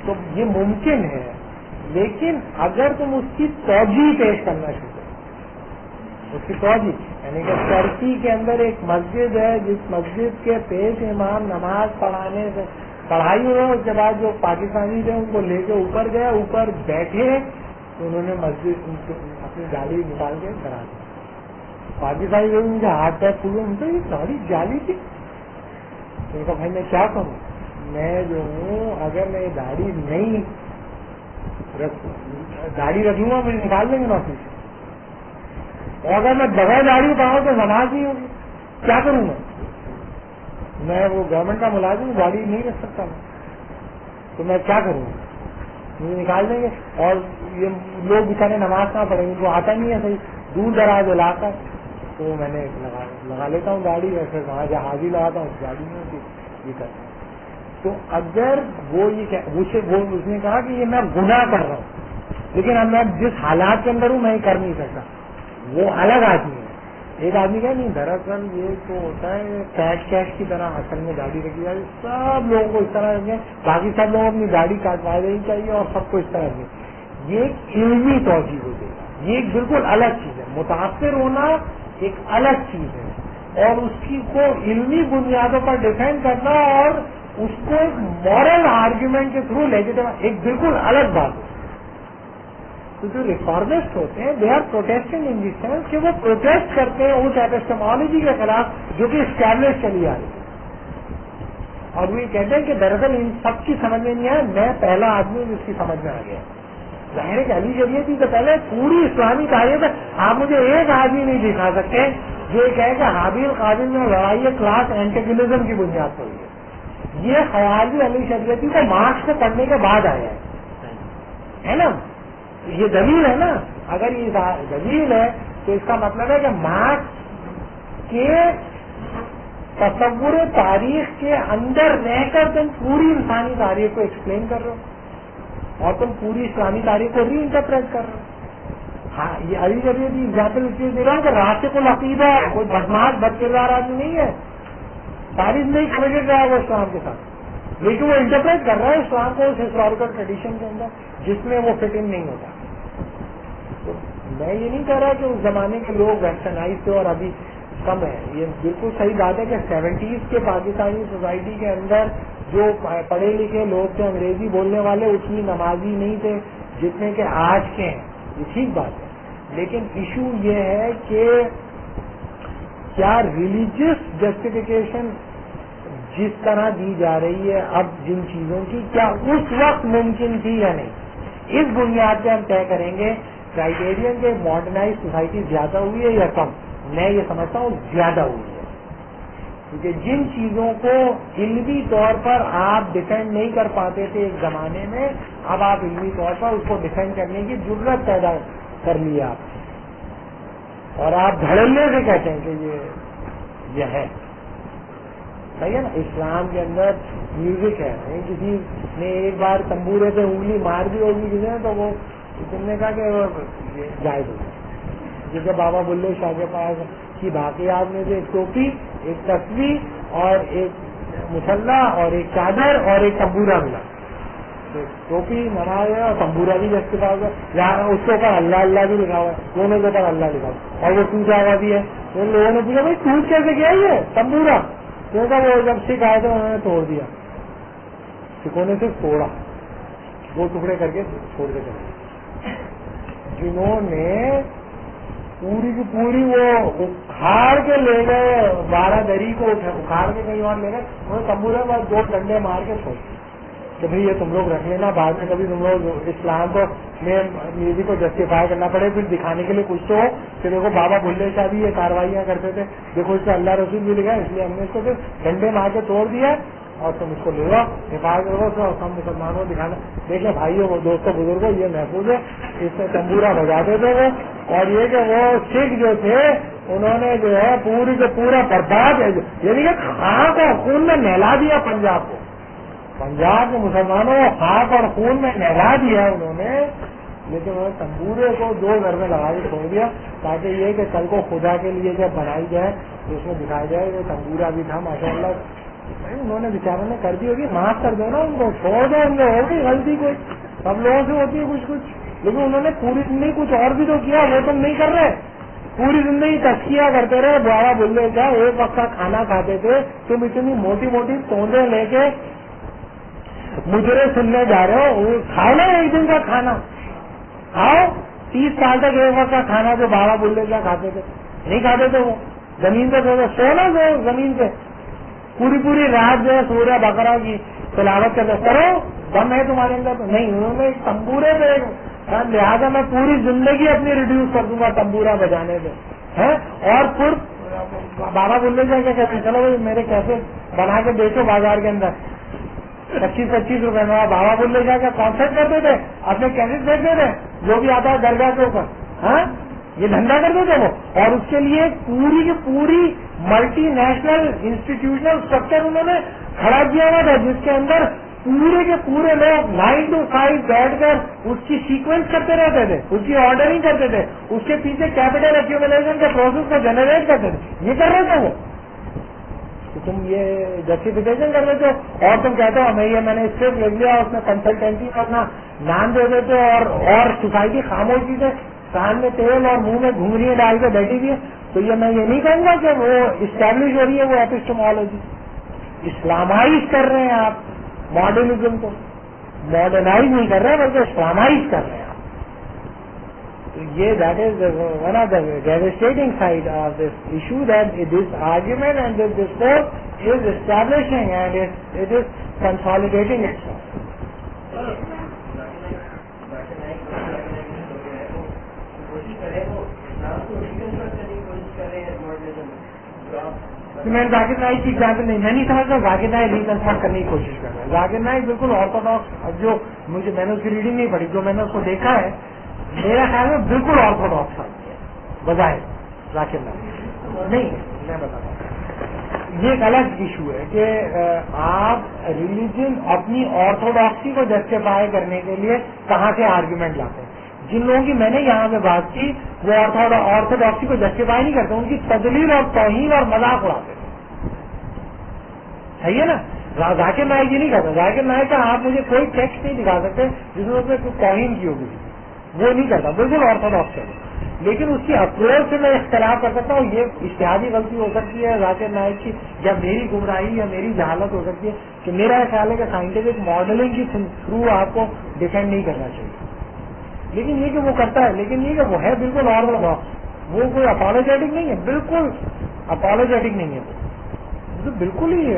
تو یہ ممکن ہے لیکن اگر تم اس کی توجہ پیش کرنا شروع کرو، اس کی توجہ یعنی کہ ترکی کے اندر ایک مسجد ہے، جس مسجد کے پیش امام نماز پڑھائی ہوئے، اس کے بعد جو پاکستانی تھے ان کو لے کے اوپر گئے، اوپر بیٹھے تو انہوں نے مسجد اپنی گاڑی نکال کے کرا دی. پاکستانی لوگ ان کے ہاتھ پیر پورے، ان کو یہ گاڑی جالی تھی. ان کا بھائی میں کیا کروں، میں جو ہوں اگر میں گاڑی نہیں گاڑی رکھ لوں گا مجھے نکال دیں گے نوکری سے، اور اگر میں بغیر گاڑی پاؤں تو نماز نہیں ہوگی، کیا کروں میں وہ گورنمنٹ کا ملازم گاڑی نہیں رکھ سکتا میں، تو میں کیا کروں گا، مجھے نکال دیں گے. اور یہ لوگ بیچارے نماز نہ پڑھیں گے، ان کو آتا نہیں ہے صحیح، دور دراز علاقہ، تو میں نے لگا لیتا ہوں گاڑی، اور پھر وہاں جہاں حاضری لگاتا ہوں اس گاڑی میں یہ کرتا ہوں. تو اگر وہ اس نے کہا کہ یہ میں گناہ کر رہا ہوں، لیکن اب میں جس حالات کے اندر ہوں میں کر نہیں سکتا، وہ الگ آدمی ہے. ایک آدمی کا نہیں، دراصل یہ تو ہوتا ہے کیش کی طرح اصل میں گاڑی رکھی جائے، سب لوگوں کو اس طرح رکھیں، باقی سب لوگ اپنی گاڑی کاٹوا دینی چاہیے اور سب کو اس طرح رکھیں. یہ ایک علمی توجہ ہو جائے گا، یہ ایک بالکل الگ چیز ہے. متاثر ہونا ایک الگ چیز ہے، اور اس کی کو علمی بنیادوں پر ڈیفینڈ کرنا اور اس کو ایک مورل آرگیومنٹ کے تھرو لے کے دینا ایک بالکل الگ بات ہے. تو جو ریفارمسٹ ہوتے ہیں they are protesting in the sense کہ وہ پروٹیسٹ کرتے ہیں اس ایپسٹمالوجی کے خلاف جو کہ اسٹیبلش چلی آ رہی ہے. اور وہ یہ کہتے ہیں کہ دراصل ان سب کی سمجھ میں نہیں آیا، میں پہلا آدمی ہوں جس کی سمجھ میں آ گیا. ظاہر ہے کہ علی شریعتی سے پہلے پوری اسلامی تاریخ ہے، آپ مجھے ایک آدمی نہیں دکھا سکتے جو یہ کہے کہ حابیل قابل میں لڑائی کلاس اینٹیگلزم کی بنیاد پر ہوئی ہے. یہ خیال بھی علی شریعتی کو مارکس کو پڑھنے کے بعد آیا ہے نا. یہ دلیل ہے نا، اگر یہ دلیل ہے تو اس کا مطلب ہے کہ مارکس کے تصور تاریخ کے اندر رہ کر تم پوری انسانی تاریخ کو ایکسپلین کر رہے ہو اور تم پوری اسلامی تاریخ کو ری انٹرپریٹ کر رہے ہو. ہاں یہ علی شریعتی ایگزامپل اس لیے دے رہا ہوں کہ راستے کو العقیدہ کوئی بدماش بد کردار آدمی نہیں ہے، تاریخ نہیں کمیٹڈ رہا ہے وہ اسلام کے ساتھ، لیکن وہ انٹرپریٹ کر رہا ہے اسلام کو اس ہسٹوریکل ٹریڈیشن کے اندر جس میں وہ فٹ ان نہیں ہوتا. تو میں یہ نہیں کہہ رہا کہ اس زمانے کے لوگ ویسٹرنائز تھے اور ابھی کم ہے. یہ بالکل صحیح بات ہے کہ 70s کے پاکستانی سوسائٹی کے اندر جو پڑھے لکھے لوگ تھے انگریزی بولنے والے اتنی نمازی نہیں تھے جتنے کہ آج کے ہیں، یہ ٹھیک بات ہے. لیکن ایشو یہ ہے کہ کیا ریلیجیس جسٹیفیکیشن جس طرح دی جا رہی ہے اب جن چیزوں کی، کیا اس وقت ممکن تھی یا نہیں. اس بنیاد پہ ہم طے کریں گے کرائیٹیرین کے ماڈرنائز سوسائٹی زیادہ ہوئی ہے یا کم. میں یہ سمجھتا ہوں زیادہ ہوئی ہے، کیونکہ جن چیزوں کو علمی طور پر آپ ڈیفینڈ نہیں کر پاتے تھے ایک زمانے میں، اب آپ علمی طور پر اس کو ڈیفینڈ کرنے کی ضرورت پیدا کر لی آپ، اور آپ دھڑلے سے کہتے ہیں کہ یہ ہے صحیح ہے نا. اسلام کے اندر میوزک ہے، کسی نے ایک بار تمبورے سے انگلی مار دی ہوگی کسی نے تو وہ تم نے کہا کہ جائز ہو گیا. جیسے بابا بلے شاہ کے پاس کی باقیات میں سے ایک ٹوپی، ایک تصویر اور ایک مسلح اور ایک چادر اور ایک تمبورا ملا. ٹوپی نماز ہے اور تمبورا بھی جسٹیفائی ہوا، یہاں اس کے اوپر اللہ اللہ بھی لکھا ہوا ہے، دونوں کے اوپر اللہ لکھا ہوا اور وہ ٹوٹا ہوا بھی ہے. ان لوگوں نے پوچھا بھائی ٹوٹ کیسے گیا یہ تمبورا؟ کیونکہ وہ جب سکھ آئے تھے انہوں نے توڑ دیا، سکھوں نے صرف توڑا، دو ٹکڑے کر کے چھوڑ کے چلے. جنہوں نے پوری کی پوری وہ اکھاڑ کے لے گئے، 12 دری کو اکھاڑ کے کہیں اور لے گئے، انہوں نے تمبورے پر 2 ڈنڈے مار کے چھوڑ کہ بھائی یہ تم لوگ رکھ لینا، بعد میں کبھی تم لوگ اسلام کو میں میوزک کو جسٹیفائی کرنا پڑے پھر دکھانے کے لیے کچھ تو ہو کہ دیکھو بابا بلے شاہ بھی یہ کاروائیاں کرتے تھے، دیکھو اس سے اللہ رسول بھی لکھا ہے، اس لیے ہم نے اس کو صرف ڈنڈے مار کے توڑ دیا اور تم اس کو لے لو حفاظت کرو اور ہم مسلمانوں کو دکھانا. دیکھیں بھائیوں دوستوں بزرگوں یہ محفوظ ہے، اس سے تمبورا بجاتے تھے وہ، اور یہ کہ وہ سکھ جو تھے انہوں نے جو ہے پوری کو پورا برباد ہے، یعنی کہ خاک اور خون میں نہلا دیا پنجاب کو، پنجاب کے مسلمانوں کو خاک اور خون میں نہلا دیا انہوں نے. لیکن انہوں نے تمبورے کو 2 گھر میں لگا کے چھوڑ دیا تاکہ یہ کہ کل کو خدا کے لیے جب بنائی جائے تو اس میں دکھایا جائے کہ تمبورا بھی تھا ماشاء اللہ. انہوں نے بیچاروں نے کر دی ہوگی، معاف کر دو نا ان کو، چھوڑ دو ان کو، ہوگی غلطی کوئی سب لوگوں سے ہوتی ہے کچھ کچھ، لیکن انہوں نے پوری زندگی کچھ اور بھی تو کیا، وہ تم نہیں کر رہے. پوری زندگی تذکیہ کرتے رہے، بڑا بلے کا ایک وقت کا کھانا کھاتے تھے. تم اتنی موٹی موٹی توندے لے کے مجرے سننے جا رہے ہو. کھاؤ نا ایک دن کا کھانا، کھاؤ. 30 سال تک ایک وقت کا کھانا جو بابا بلے کا کھاتے تھے نہیں کھاتے تھے. وہ زمین پہ سونا جو زمین پہ پوری رات جو ہے سورہ بقرہ کی تلاوت کرتے کرو، دم ہے تمہارے اندر تو نہیں. انہوں نے ایک تمبورے پہ لہٰذا میں پوری زندگی اپنی ریڈیوس کر دوں گا تمبورا بجانے پہ. اور پھر بابا بلے کا کیا کہتے ہیں، چلو بھائی میرے کیسے بنا کے بیچو بازار کے اندر 25-25 روپے میں. بابا بلے کا کیا کانسرٹ کرتے تھے، اپنے کیسٹ بیچتے تھے جو بھی آتا ہے درگاہ کے اوپر. ہاں یہ دھندا کرتے تھے وہ. اور اس کے لیے پوری کی پوری ملٹی نیشنل انسٹیٹیوشنل اسٹرکچر انہوں نے کھڑا کیا ہوا تھا، جس کے اندر پورے کے پورے لوگ 9 to 5 بیٹھ کر اس کی سیکوینس کرتے رہتے تھے، اس کی آرڈرنگ کرتے تھے، اس کے پیچھے کیپٹل ایکومولیشن کے پروسیس کو جنریٹ کرتے تھے. یہ کر رہے تھے وہ. تم یہ جسٹیفیکیشن کر رہے تھے اور تم کہتے ہو میں نے اسکرپٹ لکھ لیا، اس میں کنسلٹینسی کرنا نام دے دیتے اور سوسائٹی خاموشی سے کان میں تیل اور منہ میں گھنگریاں ڈال کے بیٹھی ہوئی ہے. تو یہ میں یہ نہیں کہوں گا کہ وہ اسٹیبلش ہو رہی ہے وہ ایپسٹمالوجی. اسلامائز کر رہے ہیں آپ ماڈرنزم کو، ماڈرنائز نہیں کر رہے بلکہ اسلامائز کر رہے ہیں آپ. تو یہ that is one of the devastating side of this issue, that this argument and this discourse is establishing and it is consolidating itself. میں ذاکر نائک کی اگزامپل نہیں، میں نہیں سمجھتا ذاکر نائک ریکنسٹرکٹ کرنے کی کوشش کر رہا ہے. ذاکر نائک بالکل آرتھوڈاکس، جو میں نے اس کی ریڈنگ نہیں پڑھی، جو میں نے اس کو دیکھا ہے میرا خیال میں بالکل آرتھوڈاکس آدمی ہے بظاہر ذاکر نائک نہیں. میں بتاتا ہوں یہ ایک الگ ایشو ہے کہ آپ ریلیجن اپنی آرتھوڈاکسی کو جسٹیفائی کرنے کے لیے کہاں سے آرگیومنٹ لاتے ہیں. جن لوگوں کی میں نے یہاں پہ بات کی وہ آرتھوڈاکسی کو جسٹیفائی نہیں کرتے، ان کی تدلیل اور توہین اور مذاق اڑاتے. صحیح ہے نا. ذاکر نائک یہ نہیں کرتا. ذاکر نائک کا آپ مجھے کوئی ٹیکسٹ نہیں دکھا سکتے جس میں اس میں کوئی توہین کی ہوگی، وہ نہیں کرتا، بالکل آرتھوڈاکس ہے. لیکن اس کی اپروچ سے میں اختلاف کر سکتا ہوں. یہ اجتہادی غلطی ہو سکتی ہے ذاکر نائک کی، یا میری گمراہی یا میری جہالت ہو سکتی ہے کہ میرا خیال ہے کہ سائنٹیفک ماڈلنگ کی تھرو آپ کو ڈیفینڈ نہیں کرنا چاہیے. لیکن یہ کہ وہ کرتا ہے، لیکن یہ کہ وہ ہے بالکل آرتھوڈاکس، وہ کوئی اپالوجیٹک نہیں ہے، بالکل اپالوجیٹک نہیں ہے. وہ بالکل ہی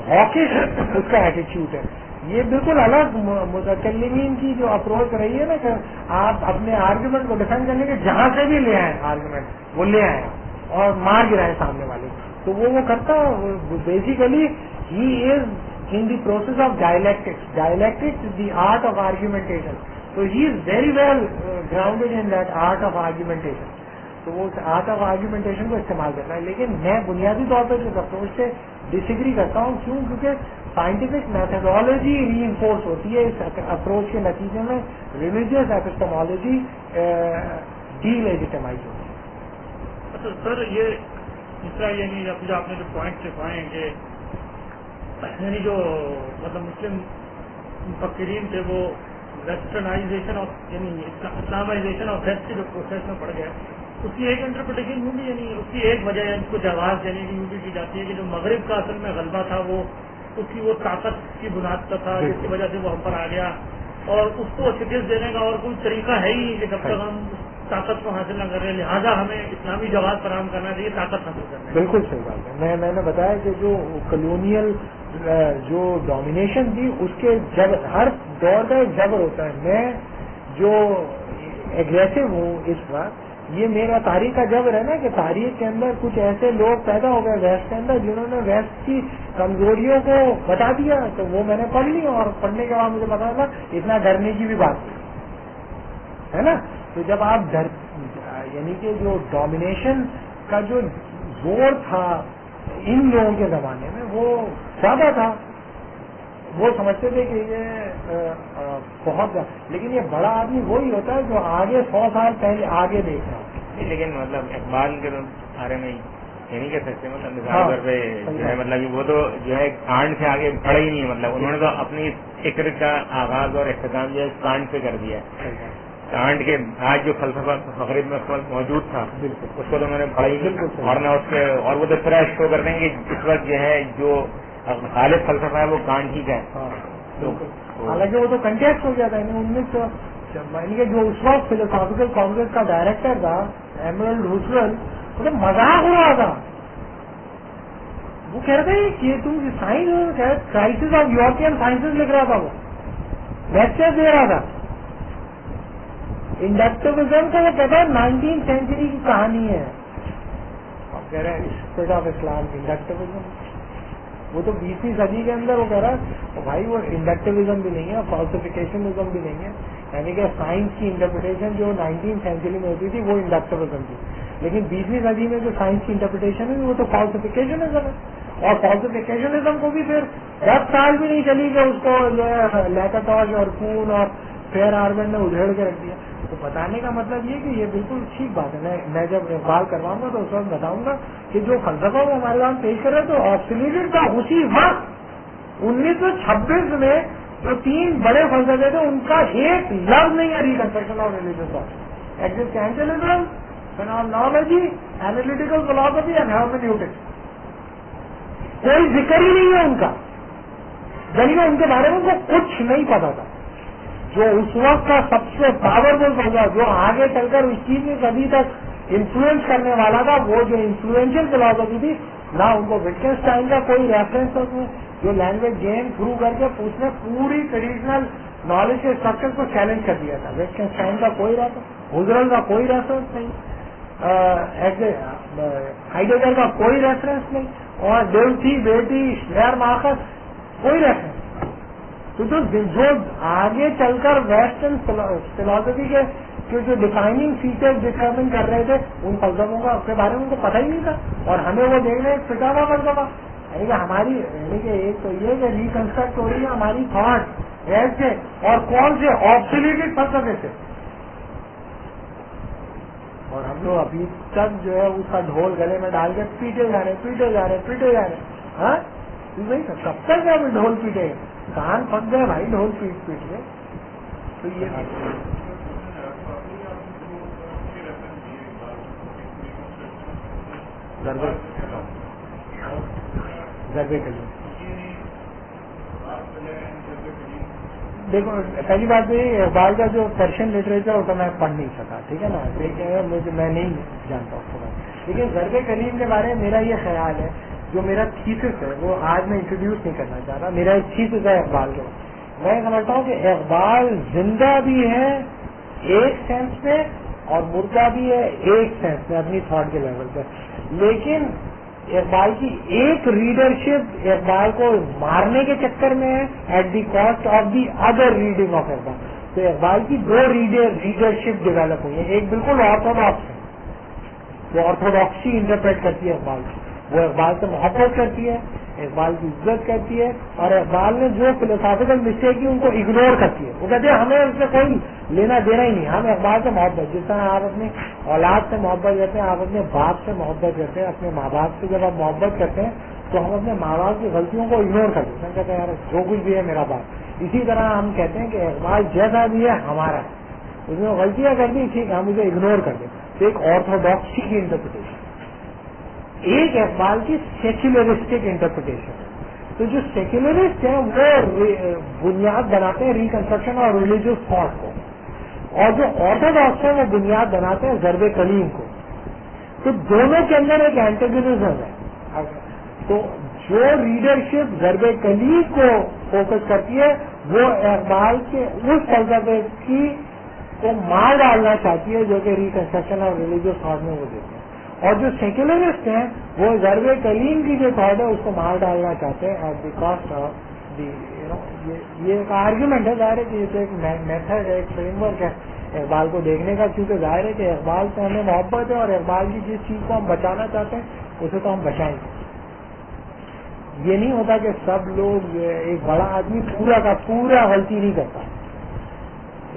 ہاکش اس کا ایٹیچیوڈ ہے. یہ بالکل الگ متکلمین کی جو اپروچ رہی ہے نا کہ آپ اپنے آرگیومنٹ کو ڈیفینڈ کرنے کے جہاں سے بھی لے آئیں آرگیومنٹ وہ لے آئیں اور مار گرائیں سامنے والے. تو وہ کرتا basically he is in the process of dialectics. Dialectics is the art of argumentation. So he is very well grounded in that art of argumentation. تو وہ آرٹ آف آرگیومنٹیشن کو استعمال کرتا ہے. لیکن میں بنیادی طور پر اس اپروچ سے ڈس ایگری کرتا ہوں. کیوں؟ کیونکہ سائنٹیفک میتھڈالوجی ری انفورس ہوتی ہے اس اپروچ کے نتیجے میں. ریلیجیس ایپسٹمالوجی ڈی لیجیٹمائز ہوتی ہے. اچھا سر، یہ اس طرح یعنی آپ نے جو پوائنٹ لکھوائے ہیں کہ یعنی جو مطلب مسلم مفکرین تھے وہ ویسٹرنائزیشن آف یعنی اسلامائزیشن آف ویسٹ کے جو پروسیس میں پڑ گیا، اس کی ایک انٹرپریٹیشن یوں بھی یعنی اس کی ایک وجہ اس کو جواز دینے کی یوں بھی کی جاتی ہے کہ جو مغرب کا اصل میں غلبہ تھا وہ اس کی وہ طاقت کی بنیاد کا تھا جس کی وجہ سے وہ ہم پر آ گیا، اور اس کو شکست دینے کا اور کوئی طریقہ ہے ہی کہ جب تک ہم طاقت کو حاصل نہ کر رہے، لہٰذا ہمیں اسلامی جواز فراہم کرنا چاہیے طاقت حاصل کرنا. بالکل صحیح بات ہے. میں نے بتایا کہ جو کلونیل جو ڈومینیشن تھی اس کے جبر، ہر دور کا ایک جبر ہوتا ہے. میں جو ایگریسو ہوں اس وقت، یہ میرا تاریخ کا جبر ہے نا کہ تاریخ کے اندر کچھ ایسے لوگ پیدا ہو گئے ویسٹ کے اندر جنہوں نے ویسٹ کی کمزوریوں کو بتا دیا. تو وہ میں نے پڑھ لی اور پڑھنے کے بعد مجھے پتا تھا اتنا ڈرنے کی بھی بات ہے نا. تو جب آپ یعنی کہ جو ڈومینیشن کا جو زور تھا ان لوگوں کے زمانے میں وہ زیادہ تھا، وہ سمجھتے تھے کہ یہ بہت، لیکن یہ بڑا آدمی وہی ہوتا ہے جو آگے 100 سال پہلے آگے دیکھ رہا ہے. لیکن مطلب اقبال کے بارے میں یہ نہیں کہہ سکتے مطلب مثال طور پہ جو ہے مطلب وہ تو جو ہے کانڈ سے آگے بڑھے ہی نہیں، مطلب انہوں نے تو اپنی فکر کا آغاز اور اختتام جو ہے کانڈ سے کر دیا ہے. کانڈ کے آج جو فلسفہ مغرب میں موجود تھا اس کو تو میں نے پڑھا ہی نہیں، اور نہ اس کے، اور وہ تو فریش شو کر دیں گے اس وقت جو ہے جو غالب فلسفہ ہے وہ کانڈ ہی کا ہے. حالانکہ وہ تو کنٹیکٹ ہو گیا تھا. 1900 جو اس وقت فلسافیکل کانگریس کا ڈائریکٹر تھا ایمرلڈ روزویلٹ، وہ تو مذاق ہو رہا تھا. وہ کہہ رہے تھے کہ تم science crisis of European sciences لکھ رہا تھا، وہ لیکچر دے رہا تھا. انڈکٹیوزم کا وہ کہتا ہے 19 سینچری کی کہانی ہے. اب کہہ رہے ہیں اسپرٹ آف اسلام انڈکٹیوزم، وہ تو 20ویں صدی کے اندر وہ کہہ رہا ہے بھائی وہ انڈکٹیوزم بھی نہیں ہے، فالسیفیکیشنزم بھی نہیں ہے. یعنی کہ سائنس کی انٹرپریٹیشن جو 19 سینچری میں ہوتی تھی وہ انڈکٹیوزم تھی، لیکن 20ویں صدی میں جو سائنس کی انٹرپریٹیشن ہے وہ تو فالسیفیکیشنزم ہے. اور فالسیفیکیشنزم کو بھی پھر 10 سال بھی نہیں چلی کہ اس کو جو ہے لیکٹاش اور کون اور فیئر آرمن نے ادھیڑ کے رکھ دیا. تو بتانے کا مطلب یہ کہ یہ بالکل ٹھیک بات ہے. میں جب اقبال کرواؤں گا تو اس وقت بتاؤں گا کہ جو فلسفہ وہ ہمارے سامنے پیش کر رہے تو آبسلیٹڈ کا اسی وقت 1926 میں جو 3 بڑے فلسفے تھے ان کا ایک لفظ نہیں ہے reconstruction of religion thought, existentialism, phenomenology, analytical philosophy and hermeneutics. کوئی ذکر ہی نہیں ہے ان کا، یعنی ان کے بارے میں ان کو کچھ نہیں پتا تھا. جو اس وقت کا سب سے پاورفل فلسفہ جو آگے چل کر اس چیز میں کبھی تک انفلوئنس کرنے والا تھا، وہ جو انفلوئنشل فلاسفی تھی، نہ ان کو وٹگنسٹائن کا کوئی ریفرنس تھا اس میں، جو لینگویج گیم شروع کر کے اس نے پوری ٹریڈیشنل نالج کے اسٹرکچر کو چیلنج کر دیا تھا. وٹگنسٹائن کا کوئی ریفرنس، ہزرل کا کوئی ریفرنس نہیں، ہائیڈگر کا کوئی ریفرنس نہیں، اور ڈیلفی، بیٹی، شلیر مارکس کوئی ریفرنس. تو جو آگے چل کر ویسٹرن فلاسفی کے جو ڈیفائننگ فیچر ڈٹرمن کر رہے تھے ان فلسفوں کا کے بارے میں ان کو پتہ ہی نہیں تھا، اور ہمیں وہ دیکھ رہے پٹا ہوا فلسفہ. یعنی کہ ہماری یعنی کہ ایک تو یہ کہ ریکنسٹرکٹ ہو رہی ہے ہماری تھاٹ ایسے اور کون سے آبسلیٹڈ فلسفے سے، اور ہم لوگ ابھی تک جو ہے اس کا ڈھول گلے میں ڈال کے پیٹے جا رہے. ہاں نہیں سر کب تک ابھی ڈھول پیٹے گا، کان پھنس گئے بھائی ڈھول پیٹ کے. تو یہ ضربے کلیم. دیکھو پہلی بات تو یہ اقبال کا جو پرشین لٹریچر ہوتا میں پڑھ نہیں سکا، ٹھیک ہے نا، میں نہیں جانتا اس کے بعد. لیکن ضرب کلیم کے بارے میں میرا یہ خیال ہے، جو میرا تھیسس ہے وہ آج میں انٹروڈیوس نہیں کرنا چاہتا. میرا ایک تھیسس ہے اقبال کے بارے میں سمجھتا ہوں کہ اقبال زندہ بھی ہے ایک سینس میں اور مردہ بھی ہے ایک سینس میں اپنی تھاٹ کے لیول پہ. لیکن اقبال کی ایک ریڈرشپ اقبال کو مارنے کے چکر میں ہے at the cost of the other reading of Iqbal. تو اقبال کی 2 ریڈرشپ ڈیولپ ہوئی ہے. ایک بالکل آرتھوڈاکس ہے، وہ آرتھوڈاکسی انٹرپریٹ کرتی ہے اقبال کی، وہ اقبال سے محبت کرتی ہے، اقبال کی عزت کرتی ہے، اور اقبال نے جو فلسافیکل مسٹیک کی ان کو اگنور کرتی ہے. وہ کہتے ہیں ہمیں اس سے کوئی لینا دینا ہی نہیں، ہم اقبال سے محبت، جس طرح آپ اپنی اولاد سے محبت کرتے ہیں، آپ اپنے باپ سے محبت کرتے ہیں، اپنے ماں باپ سے جب آپ محبت کرتے ہیں تو ہم اپنے ماں باپ کی غلطیوں کو اگنور کر دیتے ہیں، کہتے ہیں یار جو کچھ بھی ہے میرا باپ. اسی طرح ہم کہتے ہیں کہ اقبال جیسا بھی ہے ہمارا ہے، اس میں غلطیاں کرنی ٹھیک ہے، ہم اسے اگنور کر دیں. تو ایک آرتھوڈاکسی کی انٹرپریٹیشن، ایک اقبال کی سیکولرسٹک انٹرپریٹیشن. تو جو سیکولرسٹ ہیں وہ بنیاد بناتے ہیں ریکنسٹرکشن اور ریلیجیس تھاٹ کو، اور جو آرتھوڈاکس ہیں وہ بنیاد بناتے ہیں ضرب کلیم کو. تو دونوں کے اندر ایک اینٹیگونزم ہے. تو جو ریڈرشپ ضرب کلیم کو فوکس کرتی ہے وہ اقبال کے اس فلسفے کی کو مار ڈالنا چاہتی ہے جو کہ ریکنسٹرکشن اور ریلیجیس تھاٹ میں وہ دیتے ہیں. اور جو سیکولرسٹ ہیں وہ ضرب کلیم کی جو تھاٹ ہے اس کو مار ڈالنا چاہتے ہیں at the cost of the یہ ایک آرگیومنٹ ہے. ظاہر ہے کہ یہ ایک میتھڈ ہے، ایک فریم ورک ہے اقبال کو دیکھنے کا، کیونکہ ظاہر ہے کہ اقبال سے ہمیں محبت ہے اور اقبال کی جس چیز کو ہم بچانا چاہتے ہیں اسے تو ہم بچائیں گے. یہ نہیں ہوتا کہ سب لوگ ایک بڑا آدمی پورا کا پورا غلطی نہیں کرتا.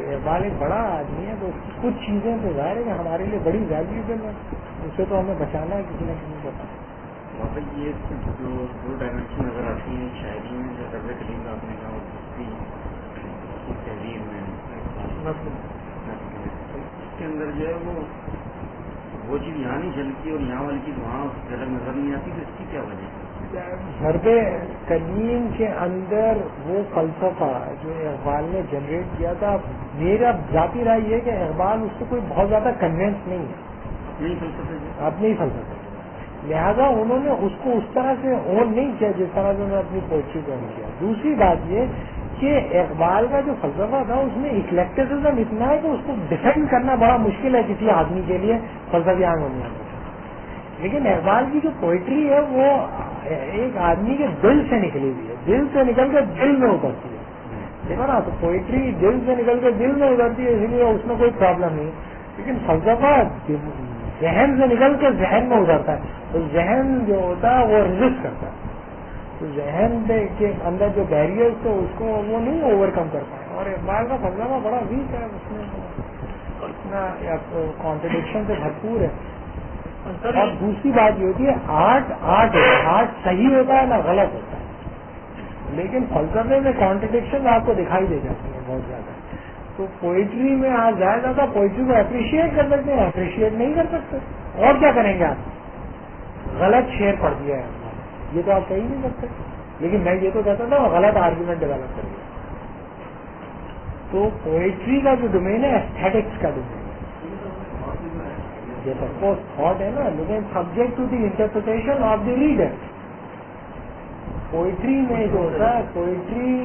اقبال ایک بڑا آدمی ہے تو کچھ چیزیں تو ظاہر ہے کہ ہمارے لیے بڑی ویلیوبل ہیں، اسے تو ہمیں بچانا ہے کسی نہ کسی طرح. بابا یہ جو دو ڈائمینشن نظر آتی ہیں شاعری میں جو طرز کلیم آپ نے کہا اور دوسری تحریر میں اس کے اندر جو ہے وہ چیز یہاں نہیں جھلتی اور یہاں والی چیز وہاں جھلک نظر نہیں آتی، تو اس کی کیا وجہ ہے؟ ضرب کلیم کے اندر وہ فلسفہ جو اقبال نے جنریٹ کیا تھا، میرا ذاتی رائے یہ کہ اقبال اس سے کوئی بہت زیادہ کنوینس نہیں ہے اپنے ہی فلسفے، لہذا انہوں نے اس کو اس طرح سے اون نہیں کیا جس طرح سے انہوں نے اپنی پوئٹری کو اون کیا۔ دوسری بات یہ کہ اقبال کا جو فلسفہ تھا اس میں اکلیکٹزم اتنا ہے کہ اس کو ڈیفینڈ کرنا بڑا مشکل ہے کسی آدمی کے لیے فلسفیان ہونے میں، لیکن اقبال کی جو پوئٹری ہے وہ ایک آدمی کے دل سے نکلی ہوئی ہے، دل سے نکل کر دل میں اترتی ہے، دیکھو نا، تو پوئٹری دل سے نکل کر دل میں اترتی ہے، اسی لیے اس میں کوئی پرابلم نہیں، لیکن فلسفہ ذہن سے نکل کے ذہن میں اترتا ہے، تو ذہن جو ہوتا ہے وہ ریزسٹ کرتا ہے، تو ذہن کے اندر جو بیریئرس تھے اس کو وہ نہیں اوور کم کر پائے، اور اقبال کا فلسفہ بڑا ویک ہے، اس میں اتنا کانٹرڈکشن سے بھرپور ہے۔ اور دوسری بات یہ ہوتی ہے آرٹ صحیح ہوتا ہے نہ غلط ہوتا ہے، لیکن فلسفے میں کانٹرڈکشن آپ کو دکھائی دے جاتی ہے بہت زیادہ، تو پوئٹری میں آپ زیادہ تھا پوئٹری کو اپریشیٹ کر سکتے ہیں، اپریشیٹ نہیں کر سکتے، اور کیا کریں گے آپ؟ غلط شعر پڑھ دیا ہے یہ تو آپ کہہ ہی نہیں سکتے، لیکن میں یہ تو کہتا تھا غلط آرگومنٹ ڈیولپ کر دیا۔ تو پوئٹری کا جو ڈومین ہے ایستھیٹکس کا ڈومین ہے، یہ سپوز تھاٹ ہے نا، لیکن subject to the interpretation of the reader. Poetry میں جو ہوتا ہے پوئٹری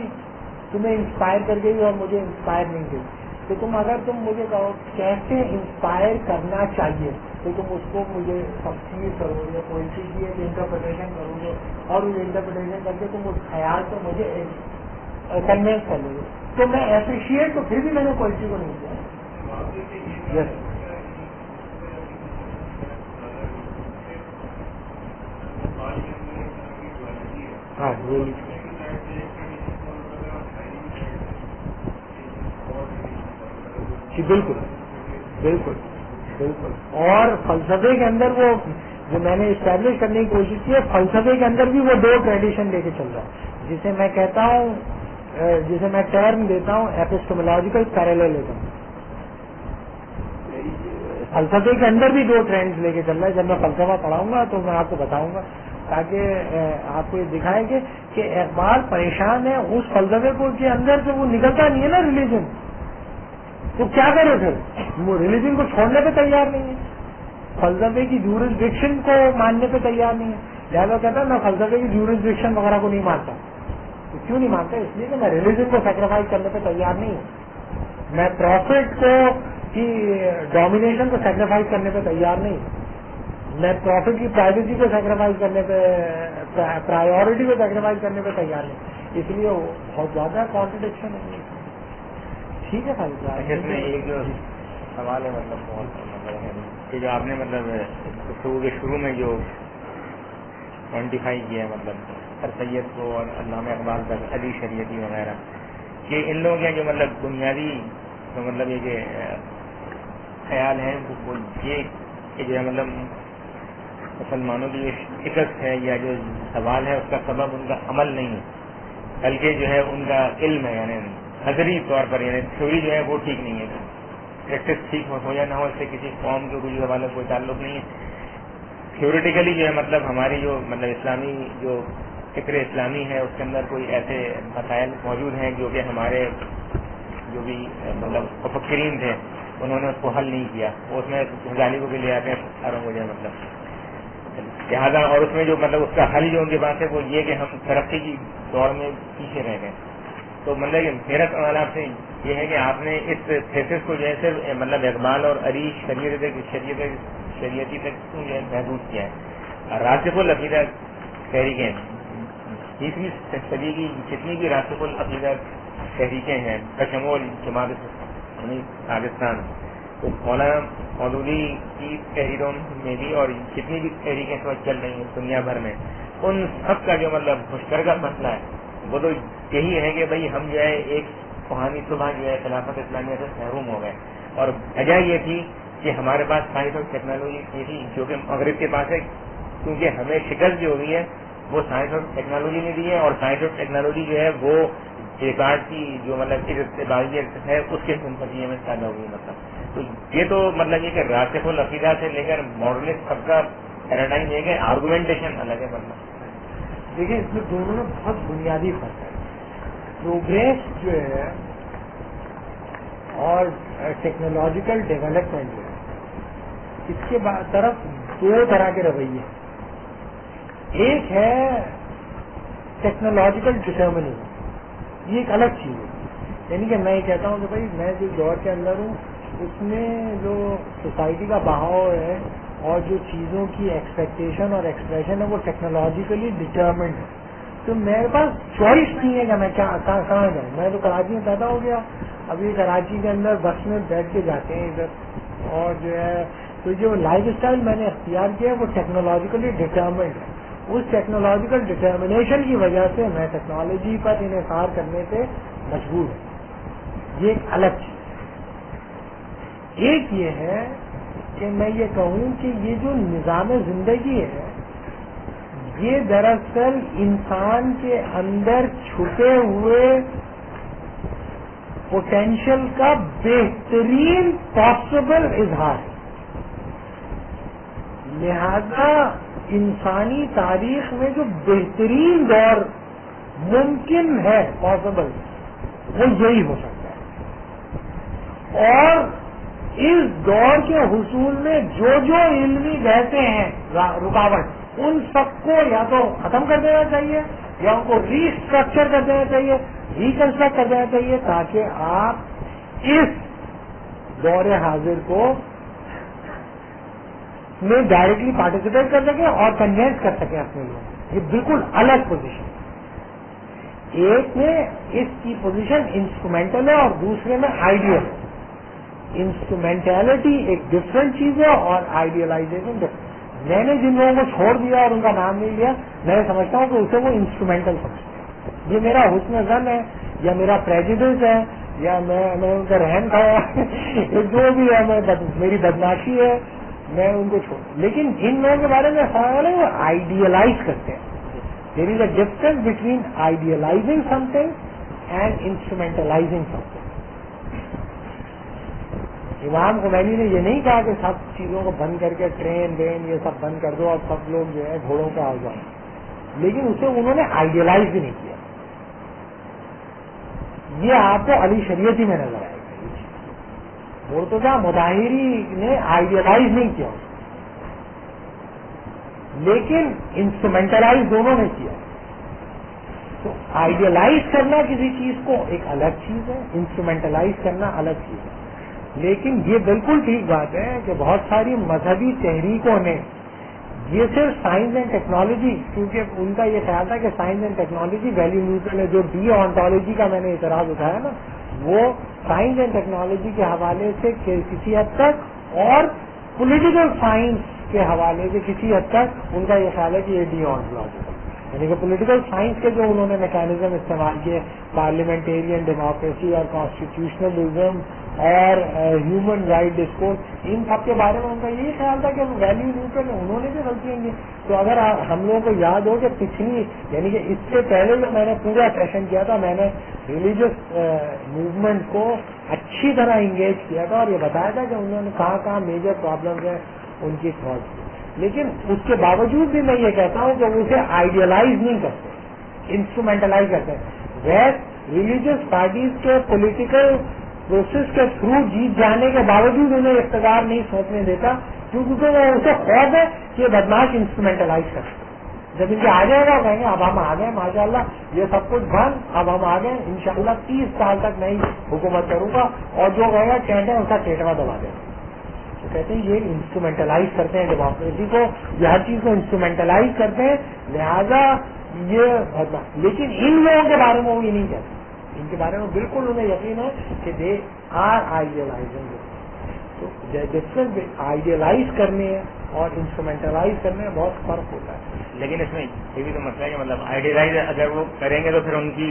تمہیں انسپائر کر گئی اور مجھے انسپائر نہیں کی، تو اگر تم مجھے کہو کیسے انسپائر کرنا چاہیے تو تم اس کو مجھے تفسیر کرو گے، پوئٹری کی ایک انٹرپریٹیشن کرو گے، اور وہ انٹرپریٹیشن کر کے تم اس خیال کو مجھے کنوینس کر لو گے، تو میں اپریشیٹ تو پھر بھی میں نے پوئٹری کو نہیں کیا۔ یس ہاں جی بالکل بالکل بالکل، اور فلسفے کے اندر وہ جو میں نے اسٹیبلش کرنے کی کوشش کی ہے، فلسفے کے اندر بھی وہ دو ٹریڈیشن لے کے چل رہا ہے، جسے میں کہتا ہوں، جسے میں ٹرم دیتا ہوں ایپسٹمولوجیکل پیراللزم۔ فلسفے کے اندر بھی دو ٹرینڈز لے کے چل رہا ہے، جب میں فلسفہ پڑھاؤں گا تو میں آپ کو بتاؤں گا، تاکہ آپ کو یہ دکھائیں کہ اقبال پریشان ہے اس فلسفے کو کے اندر سے وہ نکلتا نہیں ہے نا ریلیجن، تو کیا کرے پھر؟ وہ ریلیجن کو چھوڑنے پہ تیار نہیں ہے، فلسفے کی جورسڈکشن کو ماننے پہ تیار نہیں ہے، لہٰذا کہتا ہے میں فلسفے کی جورسڈکشن وغیرہ کو نہیں مانتا۔ تو کیوں نہیں مانتا؟ اس لیے کہ میں ریلیجن کو سیکریفائز کرنے پہ تیار نہیں ہوں، میں پروفٹ کو کی ڈومینیشن کو سیکریفائز کرنے پہ تیار نہیں ہوں، میں پروفٹ کی پرائیویسی کو سیکریفائز کرنے پہ، پرائیورٹی کو سیکریفائز کرنے پہ تیار نہیں، اس لیے بہت زیادہ کانٹرڈکشن ہے۔ ٹھیک ہے بھائی، اس میں ایک جو سوال ہے مطلب بہت کہ جو آپ نے مطلب گفتگو کے شروع میں جو کوانٹیفائی کیا ہے مطلب سر سید کو اور علامہ اقبال تک، علی شریعتی وغیرہ، کہ ان لوگوں کے جو مطلب بنیادی تو مطلب یہ کہ خیال ہے وہ یہ کہ جو ہے مطلب مسلمانوں کی جو شکست ہے یا جو سوال ہے اس کا سبب ان کا عمل نہیں ہے، بلکہ جو ہے ان کا علم ہے، یعنی نظری طور پر، یعنی تھیوری جو ہے وہ ٹھیک نہیں ہے، پریکٹس ٹھیک ہو یا نہ ہو اس سے کسی قوم کے کچھ حوالے کوئی تعلق نہیں ہے۔ تھیوریٹیکلی جو ہے مطلب ہماری جو مطلب اسلامی جو فکر اسلامی ہے اس کے اندر کوئی ایسے مسائل موجود ہیں جو کہ ہمارے جو بھی مطلب مفکرین تھے انہوں نے اس کو حل نہیں کیا، وہ اس میں غالبوں کے لیے آتے ہیں ساروں کو جو ہے مطلب لہٰذا، اور اس میں جو مطلب اس کا حل جو ان کے پاس ہے وہ یہ کہ ہم ترقی کی دور میں پیچھے رہ گئے۔ تو مطلب میرا سوال آپ سے یہ ہے کہ آپ نے اس تھیسس کو جو ہے صرف مطلب اقبال اور علی شریعتی تک جو ہے محدود کیا ہے، راسخ العقیدہ تحریکیں 20ویں صدی کی جتنی بھی راسخ العقیدہ تحریکیں ہیں بشمول جماعت پاکستان، تو مولانا مودودی کی تحریروں میں بھی اور جتنی بھی تحریکیں اس وقت چل رہی ہیں دنیا بھر میں، ان سب کا جو مطلب مشترکہ مسئلہ ہے وہ تو یہی ہے کہ بھائی ہم جو ہے ایک روحانی صبح جو ہے خلافت اسلامیہ سے محروم ہو گئے، اور وجہ یہ تھی کہ ہمارے پاس سائنس اور ٹیکنالوجی یہ تھی جو کہ مغرب کے پاس ہے کیونکہ ہمیں شکست جو ہوئی ہے وہ سائنس اور ٹیکنالوجی نے دی ہے، اور سائنس اور ٹیکنالوجی جو ہے وہ ریکارڈ کی جو مطلب باغیت ہے اس کے منتقلی میں پیدا ہوئی. مطلب تو یہ تو مطلب یہ کہ راسخ العقیدہ سے لے کر ماڈرنسٹ سب کا پیراڈائم یہ کہ آرگومنٹیشن الگ ہے. مطلب دیکھیں اس میں دونوں میں بہت بنیادی فرق ہے. پروگریس جو ہے اور ٹیکنالوجیکل ڈیولپمنٹ جو ہے اس کے طرف دو طرح کے رویے. ایک ہے ٹیکنالوجیکل ڈٹرمنزم، یہ ایک الگ چیز ہے. یعنی کہ میں یہ کہتا ہوں کہ بھائی میں جس دور کے اندر ہوں اس میں جو سوسائٹی کا بہاؤ ہے اور جو چیزوں کی ایکسپیکٹیشن اور ایکسپریشن ہے وہ ٹیکنالوجیکلی ڈٹرمنڈ ہے. تو میرے پاس چوائس نہیں ہے کہ میں کہاں جاؤں. میں تو کراچی میں پیدا ہو گیا، ابھی کراچی کے اندر بس میں بیٹھ کے جاتے ہیں ادھر، اور جو ہے تو جو لائف اسٹائل میں نے اختیار کیا ہے وہ ٹیکنالوجیکلی ڈٹرمنڈ ہے. اس ٹیکنالوجیکل ڈٹرمنیشن کی وجہ سے میں ٹیکنالوجی پر انحصار کرنے پہ مجبور ہوں. یہ ایک الگ چیز. ایک یہ ہے کہ میں یہ کہوں کہ یہ جو نظام زندگی ہے یہ دراصل انسان کے اندر چھپے ہوئے پوٹینشل کا بہترین پاسبل اظہار ہے. لہذا انسانی تاریخ میں جو بہترین دور ممکن ہے پاسبل وہ یہی ہو سکتا ہے. اور اس دور کے حصول میں جو علمی بحثیں ہیں رکاوٹ ان سب کو یا تو ختم کر دینا چاہیے یا ان کو ری اسٹرکچر کر دینا چاہیے، ریکنسٹرکٹ کر دینا چاہیے، تاکہ آپ اس دور حاضر کو میں ڈائریکٹلی پارٹیسپیٹ کر سکیں اور کنوینس کر سکیں اپنے لوگوں. یہ بالکل الگ پوزیشن ہے. ایک میں اس کی پوزیشن انسٹرومینٹل ہے اور دوسرے میں آئیڈیل ہے. انسٹرومینٹیلٹی ایک ڈفرنٹ چیز ہے اور آئیڈیلائزیشن ڈفرنٹ. میں نے جن لوگوں کو چھوڑ دیا اور ان کا نام نہیں لیا، میں سمجھتا ہوں کہ اسے وہ انسٹرومینٹل سمجھتے ہیں. یہ میرا حسن ظن ہے یا میرا پریجوڈس ہے یا میں ان کا رہن کھایا جو بھی ہے میری بدماشی ہے، میں ان کو چھوڑ. لیکن ان لوگوں کے بارے میں سوال ہے وہ آئیڈیلائز کرتے ہیں. There is a difference between idealising something and instrumentalising something. امام خمینی نے یہ نہیں کہا کہ سب چیزوں کو بند کر کے ٹرین وین یہ سب بند کر دو اور سب لوگ جو ہے گھوڑوں پہ آ جائیں، لیکن اسے انہوں نے آئیڈیلائز بھی نہیں کیا. یہ آپ کو علی شریعتی میں نظر آئے گا. مرتضیٰ مظاہری نے آئیڈیلائز نہیں کیا لیکن انسٹرومینٹلائز دونوں نے کیا. تو آئیڈیلائز کرنا کسی چیز کو ایک الگ چیز ہے، انسٹرومینٹلائز کرنا الگ چیز ہے. لیکن یہ بالکل ٹھیک بات ہے کہ بہت ساری مذہبی تحریکوں نے یہ صرف سائنس اینڈ ٹیکنالوجی، کیونکہ ان کا یہ خیال تھا کہ science and technology value neutral ہے. جو ڈی آنٹولوجی کا میں نے اعتراض اٹھایا نا وہ سائنس اینڈ ٹیکنالوجی کے حوالے سے کسی حد تک اور پولیٹیکل سائنس کے حوالے سے کسی حد تک ان کا یہ خیال ہے کہ یہ ڈی آنٹولوجی، یعنی کہ پولیٹیکل سائنس کے جو انہوں نے میکینزم استعمال کیے، پارلیمنٹیرین ڈیموکریسی اور کانسٹیٹیوشنلزم اور ہیومن رائٹ ڈسکورس، ان سب کے بارے میں ان کا یہی خیال تھا کہ ویلیو نیوٹرل ہے. انہوں نے بھی غلطیاں کی. تو اگر ہم لوگوں کو یاد ہو کہ پچھلی یعنی کہ اس سے پہلے جو میں نے پورا سیشن کیا تھا میں نے ریلیجس موومنٹ کو اچھی طرح انگیج کیا تھا اور یہ بتایا تھا کہ انہوں نے کہاں میجر پرابلمز ہیں ان کی سالو کی. لیکن اس کے باوجود بھی میں یہ کہتا ہوں کہ اسے آئیڈیلائز نہیں کرتے، انسٹرومینٹلائز کرتے ہیں. ویسٹ ریلیجس پارٹیز کے پولیٹیکل پروسیس کے تھرو جیت جانے کے باوجود انہیں اقتدار نہیں سونپنے دیتا کیونکہ وہ اسے خوف ہے کہ بدماش انسٹرومینٹلائز کرتے. جب ان کے آ جائے گا کہیں گے اب ہم آ گئے ماشاء اللہ یہ سب کچھ بند، اب ہم آ گئے انشاءاللہ 30 سال تک میں ہی حکومت کروں گا اور جو کہے گا ٹینٹ ہے اس کا ٹیٹوا دبا دیں. تو کہتے ہیں یہ انسٹرومینٹلائز کرتے ہیں ڈیموکریسی کو، یہ ہر چیز کو انسٹرومینٹلائز کرتے ہیں، لہذا یہ لیکن ان لوگوں کے بارے میں وہ یہ نہیں کہتے. ان کے بارے میں بالکل انہیں یقین ہے کہ دے آر آئیڈیلائزنگ. تو ڈفرنس آئیڈیلائز کرنے اور انسٹرومینٹلائز کرنے میں بہت فرق ہوتا ہے. لیکن اس میں یہ بھی تو مسئلہ ہے کہ مطلب آئیڈیلائز اگر وہ کریں گے تو پھر ان کی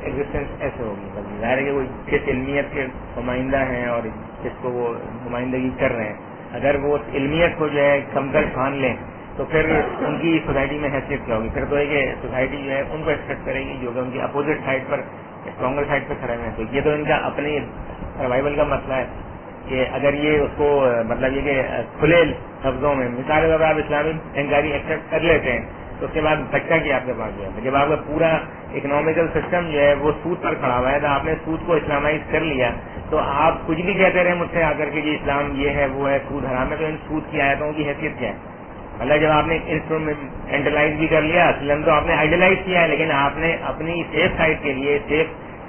ایگزسٹنس ایسے ہوگی. ظاہر ہے کہ وہ کس علمیت کے نمائندہ ہیں اور جس کو وہ نمائندگی کر رہے ہیں، اگر وہ اس علمیت کو جو ہے کمتر ٹھان لیں تو پھر ان کی سوسائٹی میں حیثیت کیا ہوگی؟ پھر تو ہے کہ سوسائٹی جو ہے ان کو ایکسپیکٹ کرے گی جو کہ ان کی اپوزٹ سائڈ پر اسٹرانگر سائڈ پہ کھڑے ہیں. تو یہ تو ان کا اپنے سروائیول کا مسئلہ ہے کہ اگر یہ اس کو مطلب یہ کہ کھلے لفظوں میں مثال اگر آپ اسلامی بینکاری ایکسپٹ کر لیتے ہیں تو اس کے بعد بچہ کی آپ کے پاس جو ہے جب آپ کا پورا اکنامیکل سسٹم جو ہے وہ سود پر کھڑا ہوا ہے تو آپ نے سود کو اسلامائز کر لیا تو آپ کچھ بھی کہتے رہے مجھ سے آ کر کے یہ اسلام یہ ہے وہ ہے سود حرام ہے تو ان سود کی آیتوں کی حیثیت کیا ہے؟ مطلب جب آپ نے انسٹرومینٹلائز بھی کر لیا اصل تو آپ نے آئیڈیلائز کیا ہے لیکن آپ نے اپنی سیف سائڈ کے لیے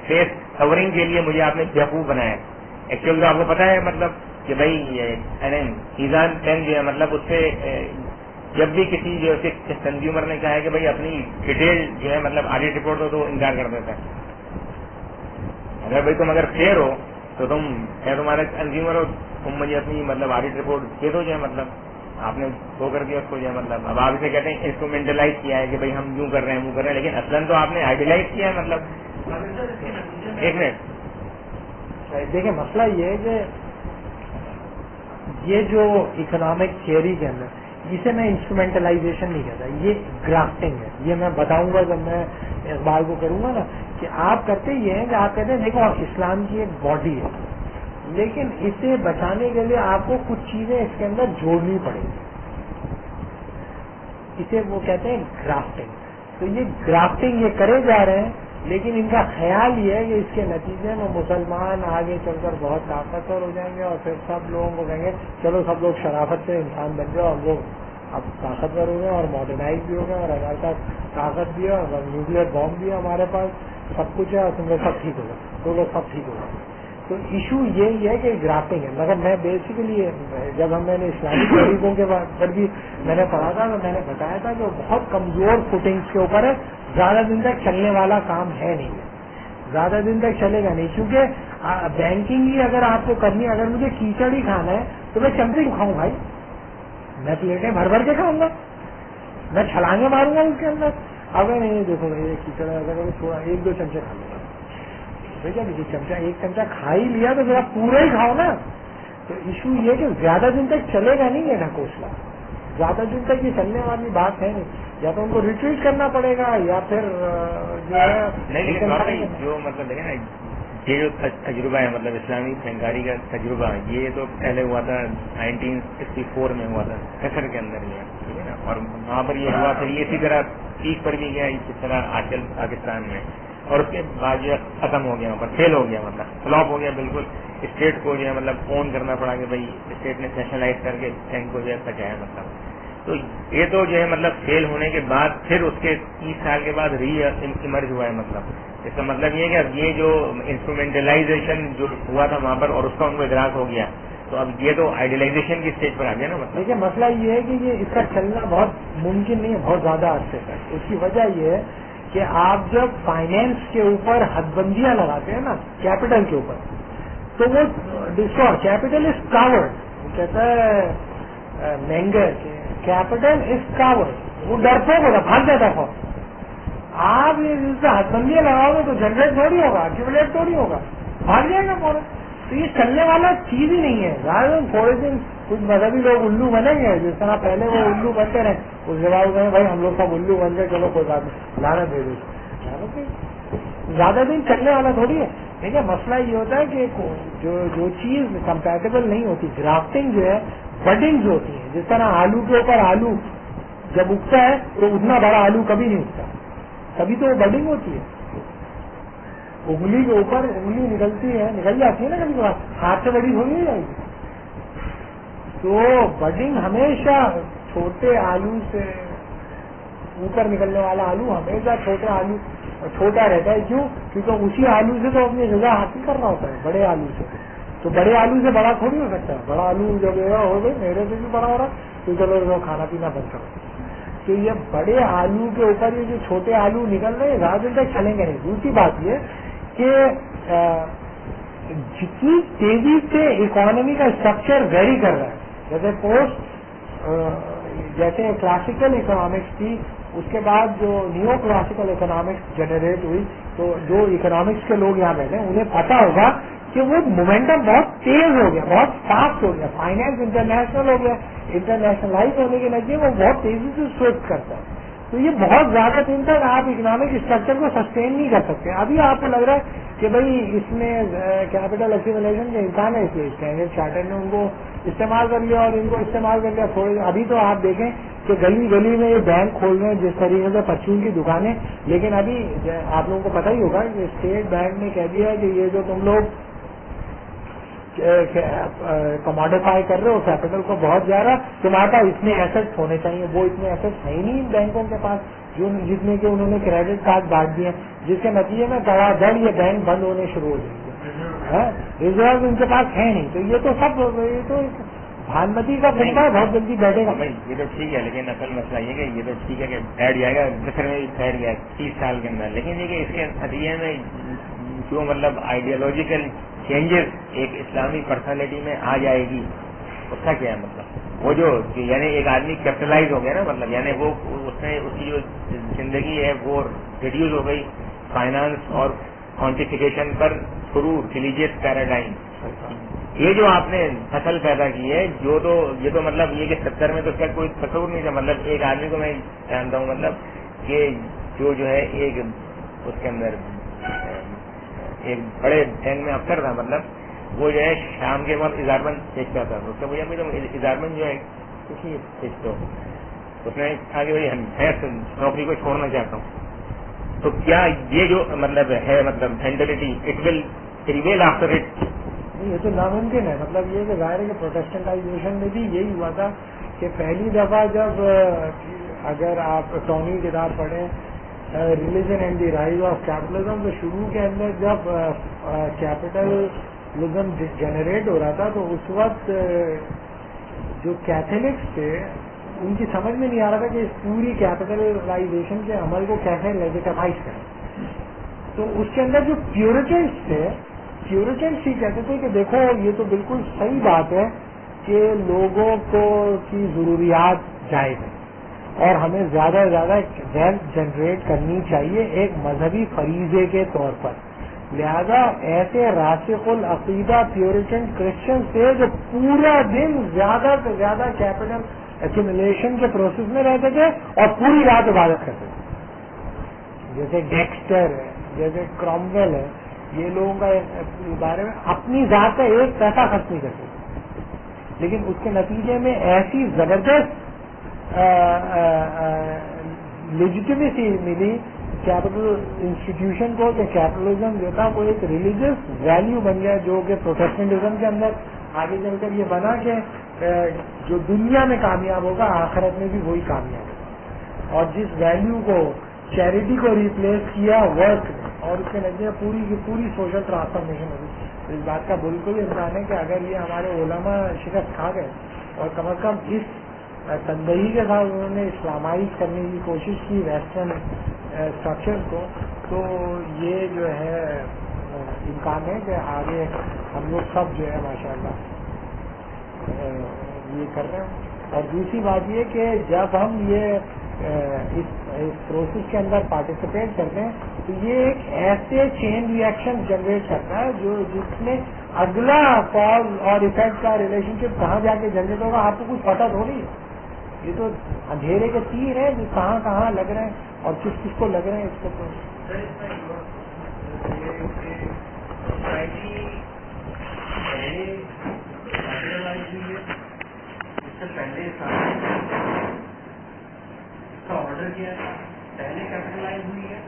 سیف کورنگ کے لیے مجھے آپ نے بیوقوف بنایا. ایکچوئل تو آپ کو پتا ہے مطلب کہ بھائی ایزان 10 جو ہے مطلب اس سے جب بھی کسی جو کنزیومر نے کہا ہے کہ بھائی اپنی ڈیٹیل جو ہے مطلب آڈیٹ رپورٹ ہو تو انکار کر دیتا ہے. اگر بھائی تم اگر فیئر ہو تو تمہارے کنزیومر ہو تم مجھے اپنی مطلب آڈیٹ رپورٹ دے دو جو ہے مطلب آپ نے وہ کر دیا اس کو جو ہے مطلب اب آپ اسے کہتے ہیں انسٹرومینٹلائز کیا ہے کہ بھائی ہم یوں کر رہے ہیں وہ کر رہے ہیں لیکن اصلاً تو آپ نے آئیڈیلائز کیا ہے. مطلب ایک منٹ دیکھیں مسئلہ یہ ہے کہ یہ جو اکنامک تھیوری کے اندر اسے میں انسٹرومینٹلائزیشن نہیں کہتا, یہ گرافٹنگ ہے. یہ میں بتاؤں گا جب میں اقبال کو کروں گا نا کہ آپ کرتے یہ ہیں کہ آپ کہتے ہیں دیکھو اسلام کی ایک باڈی ہے لیکن اسے بچانے کے لیے آپ کو کچھ چیزیں اس کے اندر جوڑنی پڑیں گی. اسے وہ کہتے ہیں گرافٹنگ. تو یہ گرافٹنگ یہ کرے جا رہے ہیں لیکن ان کا خیال یہ ہے کہ اس کے نتیجے میں مسلمان آگے چل کر بہت طاقتور ہو جائیں گے اور پھر سب لوگوں کو کہیں گے چلو سب لوگ شرافت سے انسان بن جاؤ اور وہ اب طاقتور ہو گئے اور ماڈرنائز بھی ہو گئے اور ہمارے پاس طاقت بھی ہے اور نیوکلیر بام بھی ہے ہمارے پاس سب کچھ ہے اور تم لوگ سب ٹھیک ہو گئے تو لوگ سب ٹھیک ہو گئے. تو ایشو یہی ہے کہ گرافٹنگ ہے. مگر میں بیسیکلی جب میں نے اسلامی طریقوں کے پر بھی میں نے پڑھا تھا تو میں نے بتایا تھا کہ وہ بہت کمزور فوٹنگس کے اوپر ہے, زیادہ دن تک چلنے والا کام ہے نہیں ہے, زیادہ دن تک چلے گا نہیں. کیونکہ بینکنگ ہی اگر آپ کو کرنی ہے, اگر مجھے کیچڑ ہی کھانا ہے تو میں چمچے کھاؤں بھائی, میں پلیٹیں بھر بھر کے کھاؤں گا, میں چھلانگیں ماروں گا اس کے اندر. اگر نہیں دیکھو یہ کیچڑ اگر تھوڑا 1-2 چمچے کھا لوں گا بھیا, چمچہ 1 چمچہ کھا ہی لیا تو ذرا پورا ہی کھاؤ نا. تو ایشو یہ کہ زیادہ دن تک چلے گا نہیں ہے ڈھکوسلا, زیادہ دن تک یہ چلنے والی بات ہے نہیں. یا تو ان کو ریٹریٹ کرنا پڑے گا یا پھر جو ہے نہیں جو مطلب دیکھیں نا یہ جو تجربہ ہے مطلب اسلامی بینکاری کا تجربہ یہ تو پہلے ہوا تھا 1964 میں ہوا تھا قطر کے اندر یہ ٹھیک ہے نا, اور وہاں پر یہ ہوا پھر یہ اسی طرح پیک پر بھی گیا اسی طرح آج کل پاکستان میں, اور اس کے بعد جو ختم ہو گیا وہاں پر فیل ہو گیا مطلب فلاپ ہو گیا بالکل. اسٹیٹ کو جو ہے مطلب اون کرنا پڑا کہ بھائی اسٹیٹ نے نیشنلائز کر کے بینک کو جو ہے بچایا مطلب. تو یہ تو جو ہے مطلب فیل ہونے کے بعد پھر اس کے 30 سال کے بعد ری ایمرج ہوا ہے. مطلب اس کا مطلب یہ ہے کہ اب یہ جو انسٹرومینٹلائزیشن جو ہوا تھا وہاں پر اور اس کا ان کو ادراک ہو گیا تو اب یہ تو آئیڈیلائزیشن کی اسٹیج پر آ گیا نا. مطلب دیکھیے مسئلہ یہ ہے کہ یہ اس کا چلنا بہت ممکن نہیں ہے بہت زیادہ عرصے تک. اس کی وجہ یہ ہے کہ آپ جب فائنینس کے اوپر حد بندیاں لگاتے ہیں نا کیپٹل کے اوپر تو وہ ڈسٹور کیپٹل از کاورڈ, کہتا ہے مینگر کیپٹل از کاورڈ, وہ ڈرپوک ہوتا بھاگ جاتا ہے. آپ اس پہ حد بندیاں لگاؤ گے تو جنریٹ تھوڑی ہوگا, ایکومولیٹ تھوڑی ہوگا, بھاگ جائے گا فوراً. تو یہ چلنے والا چیز ہی نہیں ہے. زیادہ تھوڑے دن کچھ مذہبی لوگ الو بنیں گے جس طرح پہلے وہ الو بنتے رہے, اس کے بعد کہیں بھائی ہم لوگ سب الو بن گئے چلو کوئی بات نہیں لانا دے دو. زیادہ دن چلنے والا تھوڑی ہے. دیکھیے مسئلہ یہ ہوتا ہے کہ جو چیز کمپیٹیبل نہیں ہوتی, گرافٹنگ جو ہے بڈنگز ہوتی ہیں. جس طرح آلو کے اوپر آلو جب اگتا ہے تو اتنا بڑا آلو کبھی نہیں اگتا, تبھی تو وہ بڈنگ ہوتی ہے. انگلی کے اوپر انگلی نکلتی ہے, نکل جاتی ہے نا کبھی کبھار, ہاتھ سے بڑی ہو نہیں جائے گی. تو بڈنگ ہمیشہ چھوٹے آلو سے اوپر نکلنے والا آلو ہمیشہ چھوٹا رہتا ہے. کیوں؟ کیونکہ اسی آلو سے تو اپنی غذا حاصل کرنا ہوتا ہے, بڑے آلو سے. تو بڑے آلو سے بڑا تھوڑی ہو سکتا ہے. بڑا آلو جب ہو گئی میرے سے بھی بڑا ہو رہا تو چلو کھانا پینا بند کرو. تو یہ بڑے آلو کے اوپر یہ جو چھوٹے آلو نکل رہے ہیں زیادہ دن تک چلیں گے نہیں. دوسری بات یہ کہ جتنی تیزی سے اکانومی کا اسٹرکچر ویری کر رہا ہے, جیسے کلاسیکل اکنامکس تھی اس کے بعد جو نیو کلاسیکل اکنامکس جنریٹ ہوئی, تو جو اکنامکس کے لوگ یہاں بیٹھے انہیں پتا ہوگا کہ وہ مومنٹم بہت تیز ہو گیا, بہت فاسٹ ہو گیا, فائنینس انٹرنیشنل ہو گیا, انٹرنیشنلائز ہونے کے نتیجے وہ بہت تیزی سے سوئچ کرتا ہے. تو یہ بہت زیادہ دن تک آپ اکنامک اسٹرکچر کو سسٹین نہیں کر سکتے. ابھی آپ کو لگ رہا ہے کہ بھائی اس میں کیپٹل ایکومولیشن کے امکان ہے, اس لیے اسٹینڈرڈ چارٹر نے ان کو استعمال کر لیا اور ان کو استعمال کر لیا تھوڑے. ابھی تو آپ دیکھیں کہ گلی گلی میں یہ بینک کھول رہے ہیں جس طریقے سے پرچون کی دکانیں, لیکن ابھی آپ لوگوں کو پتہ ہی ہوگا کہ اسٹیٹ بینک نے کہہ دیا ہے کہ یہ جو تم لوگ کموڈیفائی کر رہے ہو کیپٹل کو بہت زیادہ, تمہارے پاس اتنے ایسٹ ہونے چاہیے. وہ اتنے ایسٹ ہے ہی نہیں بینکوں کے پاس جو جتنے کہ انہوں نے کریڈٹ کارڈ بانٹ دیے, جس کے نتیجے میں دڑا دڑ یہ بینک بند ہونے شروع ہو جائیں گے. ریزرو ان کے پاس ہے نہیں, تو یہ تو سب یہ تو بھانمتی کا فنکا ہے, بہت جلدی بیٹھے گا. یہ تو ٹھیک ہے, لیکن اصل مسئلہ یہ کہ یہ تو ٹھیک ہے کہ بیٹھ جائے گا, مصر میں بھی بیٹھ گیا 30 سال کے اندر, لیکن یہ کہ اس کے نتیجے میں جو مطلب آئیڈیالوجیکل چینجز ایک اسلامی پرسنالٹی میں آ جائے گی, اس کا کیا ہے مطلب؟ وہ جو یعنی ایک آدمی کیپٹلائز ہو گیا نا, مطلب یعنی وہ اس میں اس کی جو زندگی ہے وہ ریڈیوز ہو گئی فائنانس اور کوانٹیفیکیشن پر تھرو ریلیجیس پیراڈائم. یہ جو آپ نے فصل پیدا کی ہے جو تو یہ تو مطلب یہ کہ 70 میں تو اس کا کوئی تصور نہیں تھا. مطلب ایک آدمی کو میں جانتا ہوں مطلب کہ جو ہے ایک اس کے اندر ایک بڑے بینک میں افسر تھا, مطلب وہ جو ہے شام کے وقت اظہارمند بیچتا تھا. اس سے مجھے تم اظہارمند جو ہے کچھ نہیں بیچتے ہو. اس نے کہا کہ بھائی نوکری کو چھوڑنا چاہتا ہوں. تو کیا یہ جو مطلب ہے مطلب mentality it will prevail after it? یہ تو ناممکن ہے. مطلب یہ کہ ظاہر ہے کہ پروٹیسٹنٹائزیشن میں بھی یہی ہوا تھا کہ پہلی دفعہ جب اگر آپ ٹونی کی کتاب پڑھیں religion and the rise of capitalism, تو شروع کے اندر جب کیپٹلزم جنریٹ ہو رہا تھا تو اس وقت جو کیتھولکس تھے ان کی سمجھ میں نہیں آ رہا تھا کہ اس پوری کیپٹلائزیشن کے عمل کو کیسے لیجیٹمائز کریں. تو اس کے اندر جو پیورٹنس تھے, پیورٹنس ہی کہتے تھے کہ دیکھو یہ تو بالکل صحیح بات ہے کہ لوگوں کو کی ضروریات جائز ہیں اور ہمیں زیادہ سے زیادہ ویلتھ جنریٹ کرنی چاہیے ایک مذہبی فریضے کے طور پر. لہذا ایسے راسخ العقیدہ پیورٹن کرسچن تھے جو پورا دن زیادہ سے زیادہ کیپٹل ایکومولیشن کے پروسیس میں رہتے تھے اور پوری رات عبادت کرتے تھے. جیسے ڈیکسٹر ہے, جیسے کرومویل ہے, یہ لوگوں کا بارے میں اپنی ذات کا ایک پیسہ خرچ نہیں کرتے, لیکن اس کے نتیجے میں ایسی زبردست لیجیٹمیسی ملی کیپٹل انسٹیٹیوشن کو کہ کیپٹلزم جو تھا وہ ایک ریلیجیس ویلیو بن گیا, جو کہ پروٹیسٹنٹزم کے اندر آگے چل کر یہ بنا کہ جو دنیا میں کامیاب ہوگا آخرت میں بھی وہی کامیاب ہوگا. اور جس ویلیو کو چیریٹی کو ریپلیس کیا ورک نے, اور اس کے نتیجے پوری کی پوری سوشل ٹرانسفارمیشن ہوگی. تو اس بات کا بالکل امکان ہے کہ اگر یہ ہمارے علماء شکست کھا گئے اور کم از کم اس تندہی کے ساتھ انہوں نے اسلامائز کرنے کی کوشش کی ویسٹرن اسٹرکچر کو, تو یہ جو ہے امکان ہے کہ آگے ہم لوگ سب جو ہے ماشاء اللہ یہ کر رہے ہیں. اور دوسری بات یہ کہ جب ہم یہ اس پروسیس کے اندر پارٹیسپیٹ کرتے ہیں تو یہ ایک ایسے چین ری ایکشن جنریٹ کرتا ہے جو جس میں اگلا کاز اور افیکٹ کا ریلیشن شپ کہاں جا کے جنریٹ ہوگا آپ کو کچھ پتہ تھوڑی ہے. یہ تو اندھیرے کے تیر ہیں جو کہاں کہاں لگ رہے ہیں اور کس کس کو لگ رہے ہیں اس کو تو پہلے کا آرڈر کیا تھا, پہلے کیپٹلائز ہوئی ہے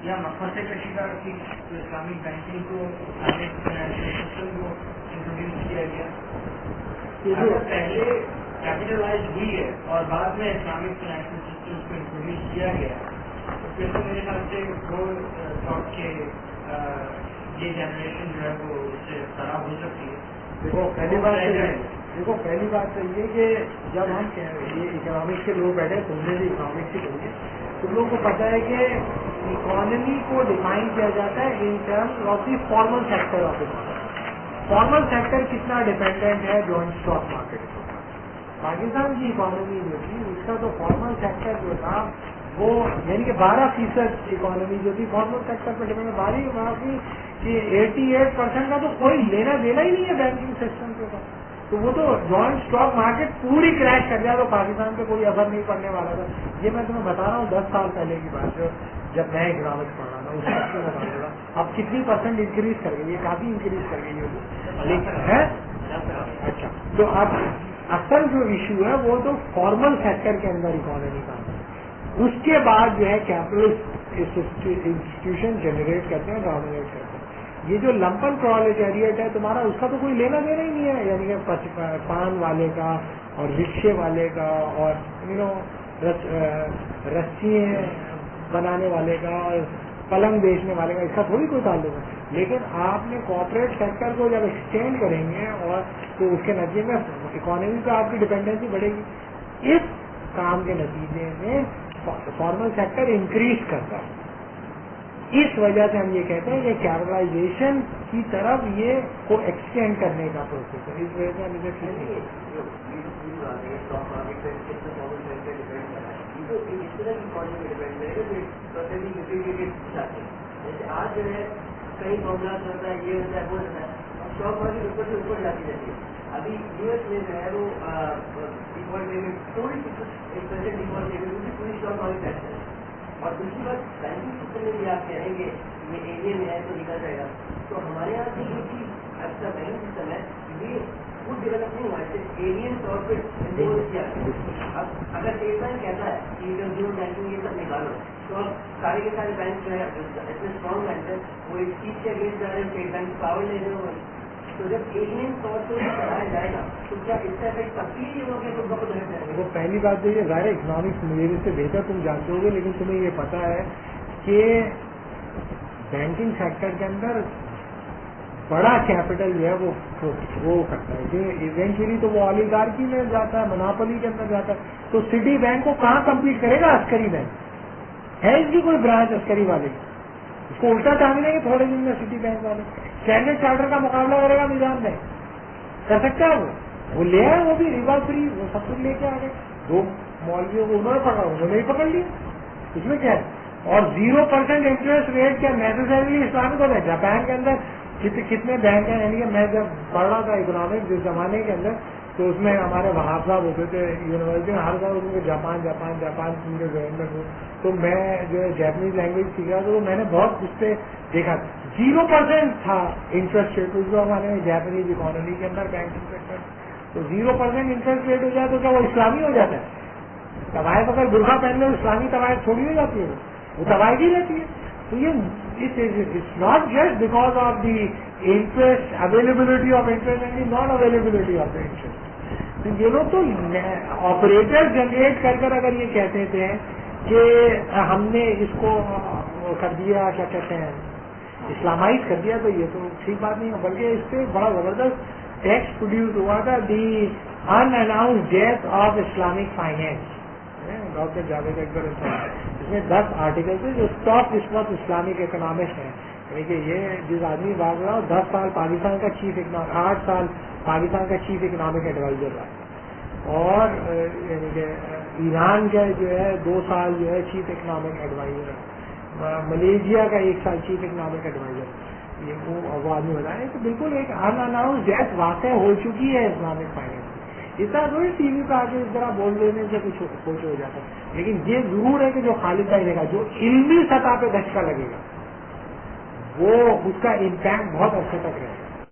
یا مقصد کا شکار تھی تو اسلامک بینکنگ کو اسلامک فائنینشیل سسٹم کو انٹروڈیوس کیا گیا. پہلے کیپٹلائز ہوئی ہے اور بعد میں اسلامک فائنینشیل سسٹم کو انٹروڈیوس کیا گیا تو پھر تو میرے خیال سے وہ تھاٹ کے یہ جنریشن جو ہے وہ اس سے خراب ہو سکتی ہے. دیکھو پہلی بات تو یہ کہ جب ہم یہ اکنامکس کے لوگ بیٹھے تم نے بھی اکنامکس ہی کریں گے, تم لوگوں کو پتہ ہے کہ اکانومی کو ڈیفائن کیا جاتا ہے in terms of the formal sector of economic. Formal sector کتنا ڈیپینڈنٹ ہے جوائنٹ اسٹاک مارکیٹ پر. پاکستان کی اکانومی جو تھی اس کا تو فارمل سیکٹر جو تھا وہ یعنی کہ 12% اکانومی جو تھی فارمل سیکٹر پر ڈپینڈ 12 کہ 88% کا تو کوئی لینا دینا ہی نہیں ہے بینکنگ سسٹم کے ساتھ. تو وہ تو جوائنٹ اسٹاک مارکیٹ پوری کریش کر گیا تو پاکستان پہ کوئی اثر نہیں پڑنے والا تھا. یہ میں تمہیں بتا رہا ہوں 10 سال پہلے کی بات جو جب میں اکنامکس پڑھ رہا تھا اس وقت میں بتا رہا اب کتنی % انکریز کر گئی ہے, کافی انکریز کر گئی ہے لیکن ہے. اچھا تو اب اصل جو ایشو ہے وہ تو فارمل سیکٹر کے اندر اکانومی کا ہے. اس کے بعد جو ہے کیپٹل انسٹیٹیوشن جنریٹ کرتے ہیں, ڈومینیٹ کرتے ہیں. یہ جو لمپن پرولٹیریٹ ہے تمہارا اس کا تو کوئی لینا دینا ہی نہیں ہے, یعنی کہ پان والے کا اور رکشے والے کا اور رسیاں بنانے والے کا اور پلنگ بیچنے والے کا, اس کا تھوڑی کوئی تعلق ہے. لیکن آپ نے کارپوریٹ سیکٹر کو جب ایکسٹینڈ کریں گے اور تو اس کے نتیجے میں اکانومی پہ آپ کی ڈپینڈنسی بڑھے گی. اس کام کے نتیجے میں فارمل سیکٹر انکریز کرتا ہے. اس وجہ سے ہم یہ کہتے ہیں کہ کیپٹلائزیشن کی طرف یہ کو ایکسٹینڈ کرنے کا پروسیس ہے. اس وجہ سے ہم اسے جیسے آج جو ہے کئی معاملات ہوتا ہے, یہ ہوتا ہے وہ ہوتا ہے, اسٹاک مارکیٹ اوپر سے اوپر جاتی رہتی ہے. ابھی یو ایس میں جو ہے وہ ڈیفالٹ پیمنٹ تھوڑی سی کچھ 1% ڈیفالٹ پیمنٹ پوری اسٹاک مارکیٹ کرتے ہیں. اور دوسری بات بینکنگ سسٹم میں بھی آپ کہیں گے یہ ایریا میں ہے تو نکل جائے گا. تو ہمارے یہاں سے یہ چیز اچھا بینکنگ سسٹم ہے یہ خود ڈیولپ نہیں ہوا ہے, ایرین طور پہ انڈورس کیا ہے. اب اگر اسٹیٹ بینک کہتا ہے کہ کنزیومر بینکنگ یہ سب نکالو تو اب سارے کے سارے بینک جو ہے اتنے اسٹرانگ بینک ہے وہ اس چیز کے اگینسٹ جا رہے ہیں, اسٹیٹ بینک پاور لے رہے ہو. تو جب ایلین طور پہ چلایا جائے گا تو کیا اس کا افیکٹ تبدیلی ہوگا تو بہت رہ جائے گا. وہ پہلی بات یہ ظاہر اکنامکس میرے سے بہتر تم جانتے ہوگے, لیکن تمہیں یہ پتا ہے کہ بینکنگ سیکٹر کے اندر بڑا کیپٹل جو ہے وہ کرتا ہے کہ ایونچولی تو وہ اولیگارکی میں جاتا ہے, مناپلی کے اندر جاتا ہے. تو سٹی بینک کو کہاں کمپیٹ کرے گا عسکری بینک ہے اس کی کوئی برانچ عسکری والے کی, اس کو الٹا ٹانگ لیں گے تھوڑے دن میں سٹی بینک والے. اسٹینڈرڈ چارٹر کا مقابلہ کرے گا نظام بینک, کر سکتا ہے وہ لے آئے, وہ بھی ریبا فری وہ سب کچھ لے کے آ گئے. 2 مولویوں کو انہوں نے پکڑا, انہوں نے ہی پکڑ لیا, اس میں کیا ہے. اور 0% انٹرسٹ ریٹ کیا نیسسریلی اسلامک ہوتا ہے. جاپان کے اندر کتنے بینک ہیں, یعنی کہ میں جب پڑھ رہا تھا اکنامکس جس زمانے کے اندر تو اس میں ہمارے وہاب صاحب ہوتے تھے یونیورسٹی میں, ہر سال ان کو جاپان کے گورنمنٹ ہوں. تو میں جو ہے جیپنیز لینگویج سیکھ رہا تھا تو میں نے بہت اس سے دیکھا 0% تھا انٹرسٹ ریٹ اس کو ہمارے جیپنیز اکانومی کے اندر بینکنگ سیکٹر. تو 0% انٹرسٹ ریٹ ہو جائے تو کیا وہ اسلامی ہو جاتا ہے. طوائف اگر برقع پہن لو اسلامی طوائف تھوڑی ہو جاتی ہے, وہ طوائف ہی رہتی ہے. تو یہ it's not just because of the interest availability of interest and the non availability of interest. یہ لوگ تو آپریٹر جنریٹ کر اگر یہ کہتے تھے کہ ہم نے اس کو کر دیا, کیا کہتے ہیں, اسلامائز کر دیا, تو یہ تو ٹھیک بات نہیں ہے. بلکہ اس سے بڑا زبردست ٹیکسٹ پروڈیوس ہوا تھا, the unannounced death of Islamic finance, doctor Javed Akbar. اس میں 10 آرٹیکل تھے جو ٹاپ اس وقت اسلامک اکنامسٹ ہیں. یعنی کہ یہ جس آدمی بات رہا 10 سال پاکستان کا چیف اکنامک, 8 سال پاکستان کا چیف اکنامک ایڈوائزر رہا, اور یعنی کہ ایران کا جو ہے 2 سال جو ہے چیف اکنامک ایڈوائزر ہے, ملیشیا کا 1 سال چیف اکنامک ایڈوائزر. یہ وہ آدمی بتائے کہ بالکل ایک ان اناؤنس ڈیتھ واقع ہو چکی ہے اسلامک فائنینس. اس طرح تھوڑی ٹی وی پہ آ کے اس طرح بول دینے سے کچھ ہو جاتا ہے. لیکن یہ ضرور ہے کہ جو خالد بھائی نے کہا جو علمی سطح پہ دھچکا لگے گا وہ اس کا امپیکٹ بہت عرصے تک رہے گا.